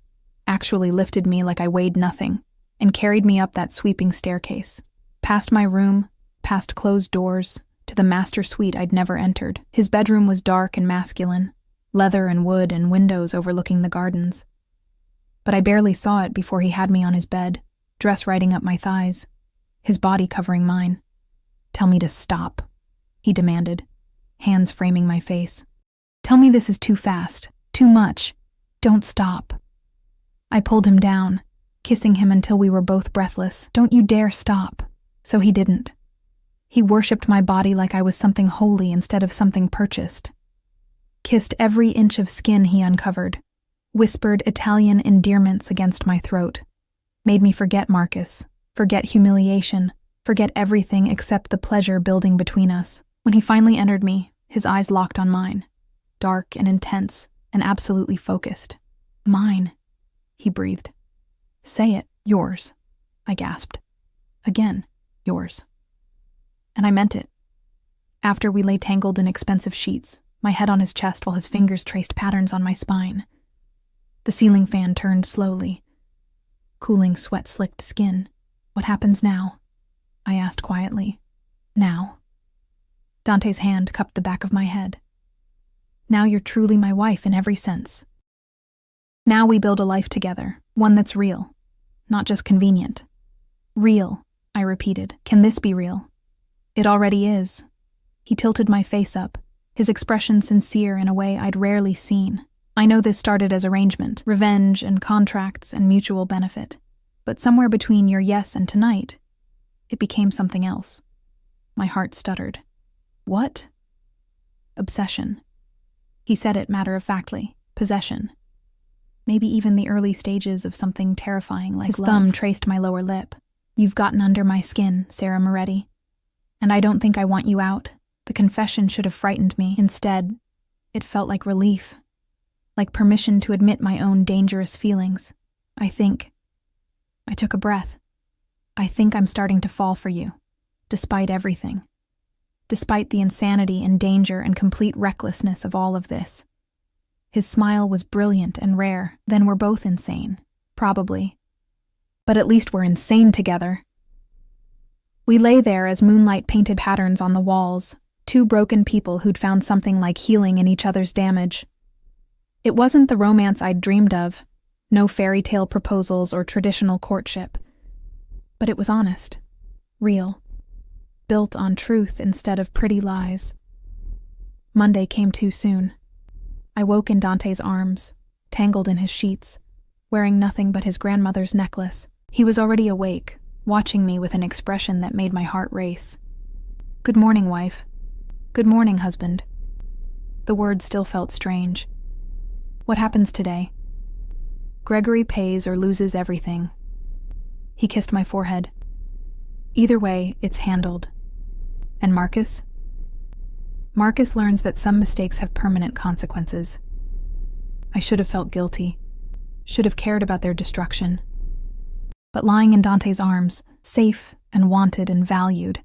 actually lifted me like I weighed nothing, and carried me up that sweeping staircase, past my room, past closed doors, to the master suite I'd never entered. His bedroom was dark and masculine, leather and wood and windows overlooking the gardens. But I barely saw it before he had me on his bed, dress riding up my thighs, his body covering mine. "Tell me to stop," he demanded, hands framing my face. "Tell me this is too fast, too much. Don't stop." I pulled him down, kissing him until we were both breathless. "Don't you dare stop." So he didn't. He worshipped my body like I was something holy instead of something purchased. Kissed every inch of skin he uncovered, whispered Italian endearments against my throat, made me forget Marcus, forget humiliation, forget everything except the pleasure building between us. When he finally entered me, his eyes locked on mine, dark and intense and absolutely focused. "Mine," he breathed. "Say it, yours," I gasped. Again, "Yours." And I meant it. After we lay tangled in expensive sheets, my head on his chest while his fingers traced patterns on my spine. The ceiling fan turned slowly. Cooling sweat-slicked skin. "What happens now?" I asked quietly. "Now?" Dante's hand cupped the back of my head. "Now you're truly my wife in every sense. Now we build a life together, one that's real, not just convenient." "Real," I repeated. "Can this be real?" "It already is." He tilted my face up, his expression sincere in a way I'd rarely seen. "I know this started as arrangement, revenge and contracts and mutual benefit. But somewhere between your yes and tonight, it became something else." My heart stuttered. "What?" "Obsession." He said it matter-of-factly. "Possession." Maybe even the early stages of something terrifying like love. His thumb traced my lower lip. "You've gotten under my skin, Sarah Moretti. And I don't think I want you out." The confession should have frightened me. Instead, it felt like relief, like permission to admit my own dangerous feelings. I took a breath. "I think I'm starting to fall for you, despite everything. Despite the insanity and danger and complete recklessness of all of this." His smile was brilliant and rare. "Then we're both insane. Probably. But at least we're insane together." We lay there as moonlight painted patterns on the walls, two broken people who'd found something like healing in each other's damage. It wasn't the romance I'd dreamed of, no fairy tale proposals or traditional courtship. But it was honest, real, built on truth instead of pretty lies. Monday came too soon. I woke in Dante's arms, tangled in his sheets, wearing nothing but his grandmother's necklace. He was already awake, watching me with an expression that made my heart race. "Good morning, wife." "Good morning, husband." The word still felt strange. "What happens today?" "Gregory pays or loses everything." He kissed my forehead. "Either way, it's handled." "And Marcus?" "Marcus learns that some mistakes have permanent consequences." I should have felt guilty, should have cared about their destruction. But lying in Dante's arms, safe and wanted and valued,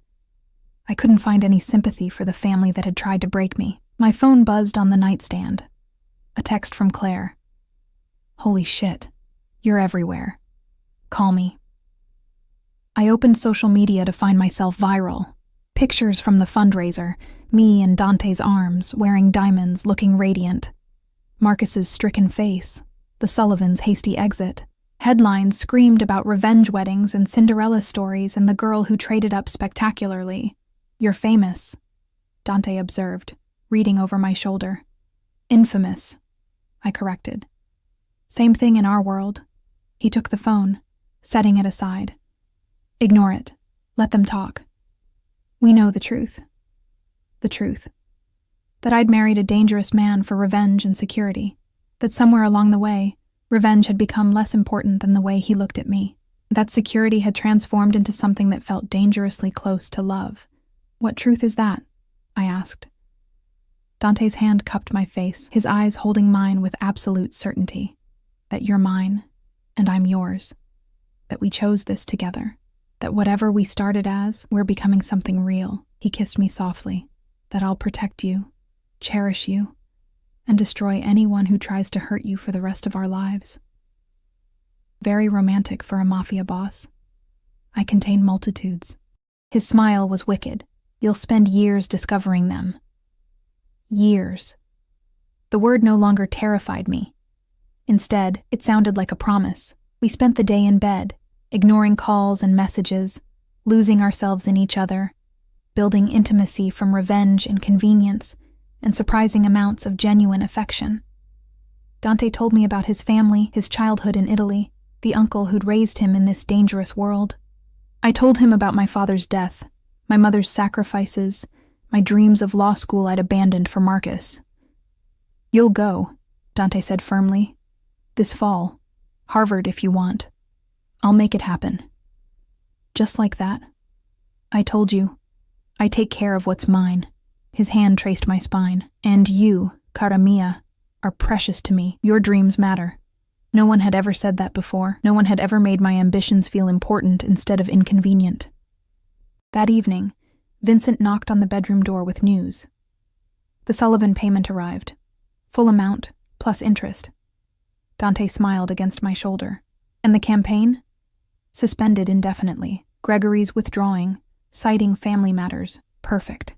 I couldn't find any sympathy for the family that had tried to break me. My phone buzzed on the nightstand. A text from Claire. "Holy shit, you're everywhere. Call me." I opened social media to find myself viral. Pictures from the fundraiser, me in Dante's arms, wearing diamonds, looking radiant. Marcus's stricken face, the Sullivans' hasty exit. Headlines screamed about revenge weddings and Cinderella stories and the girl who traded up spectacularly. "You're famous," Dante observed, reading over my shoulder. "Infamous," I corrected. "Same thing in our world." He took the phone, setting it aside. "Ignore it. Let them talk. We know the truth. The truth. That I'd married a dangerous man for revenge and security. That somewhere along the way, revenge had become less important than the way he looked at me. That security had transformed into something that felt dangerously close to love. What truth is that? I asked. Dante's hand cupped my face, his eyes holding mine with absolute certainty. That you're mine, and I'm yours. That we chose this together. That whatever we started as, we're becoming something real. He kissed me softly. That I'll protect you, cherish you, and destroy anyone who tries to hurt you for the rest of our lives. Very romantic for a mafia boss. I contain multitudes. His smile was wicked. You'll spend years discovering them. Years. The word no longer terrified me. Instead, it sounded like a promise. We spent the day in bed, ignoring calls and messages, losing ourselves in each other, building intimacy from revenge and convenience, and surprising amounts of genuine affection. Dante told me about his family, his childhood in Italy, the uncle who'd raised him in this dangerous world. I told him about my father's death, my mother's sacrifices, my dreams of law school I'd abandoned for Marcus. "You'll go," Dante said firmly. "This fall. Harvard if you want. I'll make it happen." Just like that. "I told you. I take care of what's mine." His hand traced my spine. "And you, cara mia, are precious to me. Your dreams matter." No one had ever said that before. No one had ever made my ambitions feel important instead of inconvenient. That evening, Vincent knocked on the bedroom door with news. The Sullivan payment arrived. Full amount, plus interest. Dante smiled against my shoulder. "And the campaign?" "Suspended indefinitely. Gregory's withdrawing, citing family matters. Perfect."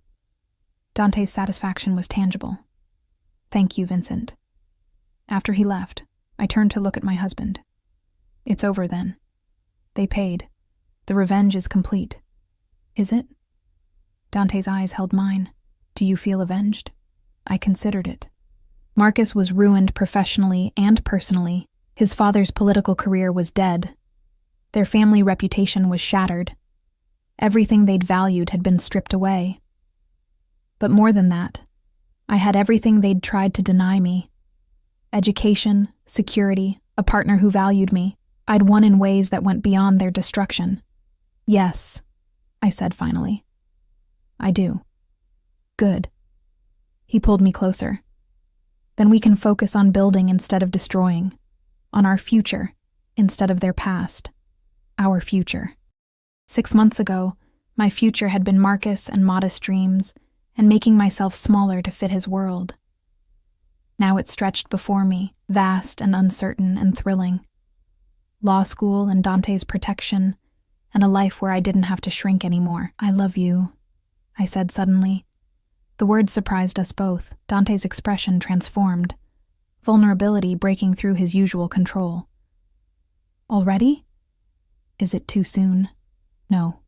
Dante's satisfaction was tangible. "Thank you, Vincent." After he left, I turned to look at my husband. "It's over then. They paid. The revenge is complete." "Is it?" Dante's eyes held mine. "Do you feel avenged?" I considered it. Marcus was ruined professionally and personally. His father's political career was dead. Their family reputation was shattered. Everything they'd valued had been stripped away. But more than that, I had everything they'd tried to deny me. Education, security, a partner who valued me. I'd won in ways that went beyond their destruction. "Yes," I said finally. "I do." "Good." He pulled me closer. "Then we can focus on building instead of destroying, on our future instead of their past. Our future." 6 months ago, my future had been Marcus and modest dreams, and making myself smaller to fit his world. Now it stretched before me, vast and uncertain and thrilling. Law school and Dante's protection, and a life where I didn't have to shrink anymore. "I love you," I said suddenly. The word surprised us both. Dante's expression transformed, vulnerability breaking through his usual control. "Already? Is it too soon?" "No."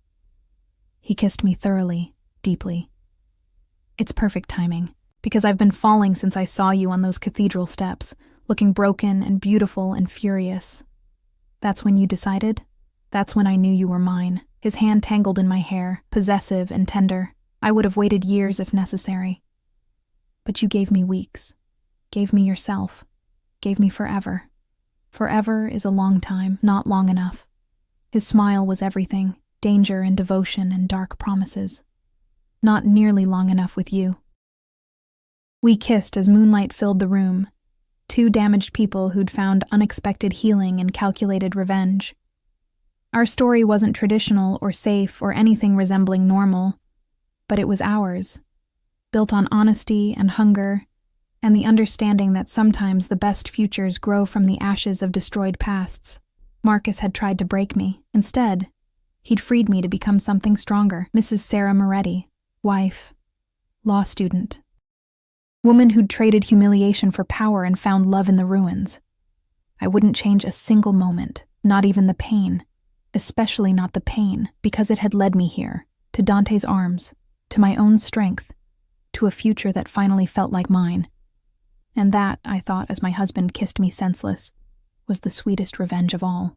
He kissed me thoroughly, deeply. "It's perfect timing, because I've been falling since I saw you on those cathedral steps, looking broken and beautiful and furious." "That's when you decided?" "That's when I knew you were mine." His hand tangled in my hair, possessive and tender. "I would have waited years if necessary. But you gave me weeks, gave me yourself, gave me forever. Forever is a long time, not long enough." His smile was everything, danger and devotion and dark promises. "Not nearly long enough with you." We kissed as moonlight filled the room, two damaged people who'd found unexpected healing in calculated revenge. Our story wasn't traditional or safe or anything resembling normal, but it was ours, built on honesty and hunger, and the understanding that sometimes the best futures grow from the ashes of destroyed pasts. Marcus had tried to break me. Instead, he'd freed me to become something stronger. Mrs. Sarah Moretti, wife, law student. Woman who'd traded humiliation for power and found love in the ruins. I wouldn't change a single moment, not even the pain, especially not the pain, because it had led me here, to Dante's arms, to my own strength, to a future that finally felt like mine. And that, I thought as my husband kissed me senseless, was the sweetest revenge of all.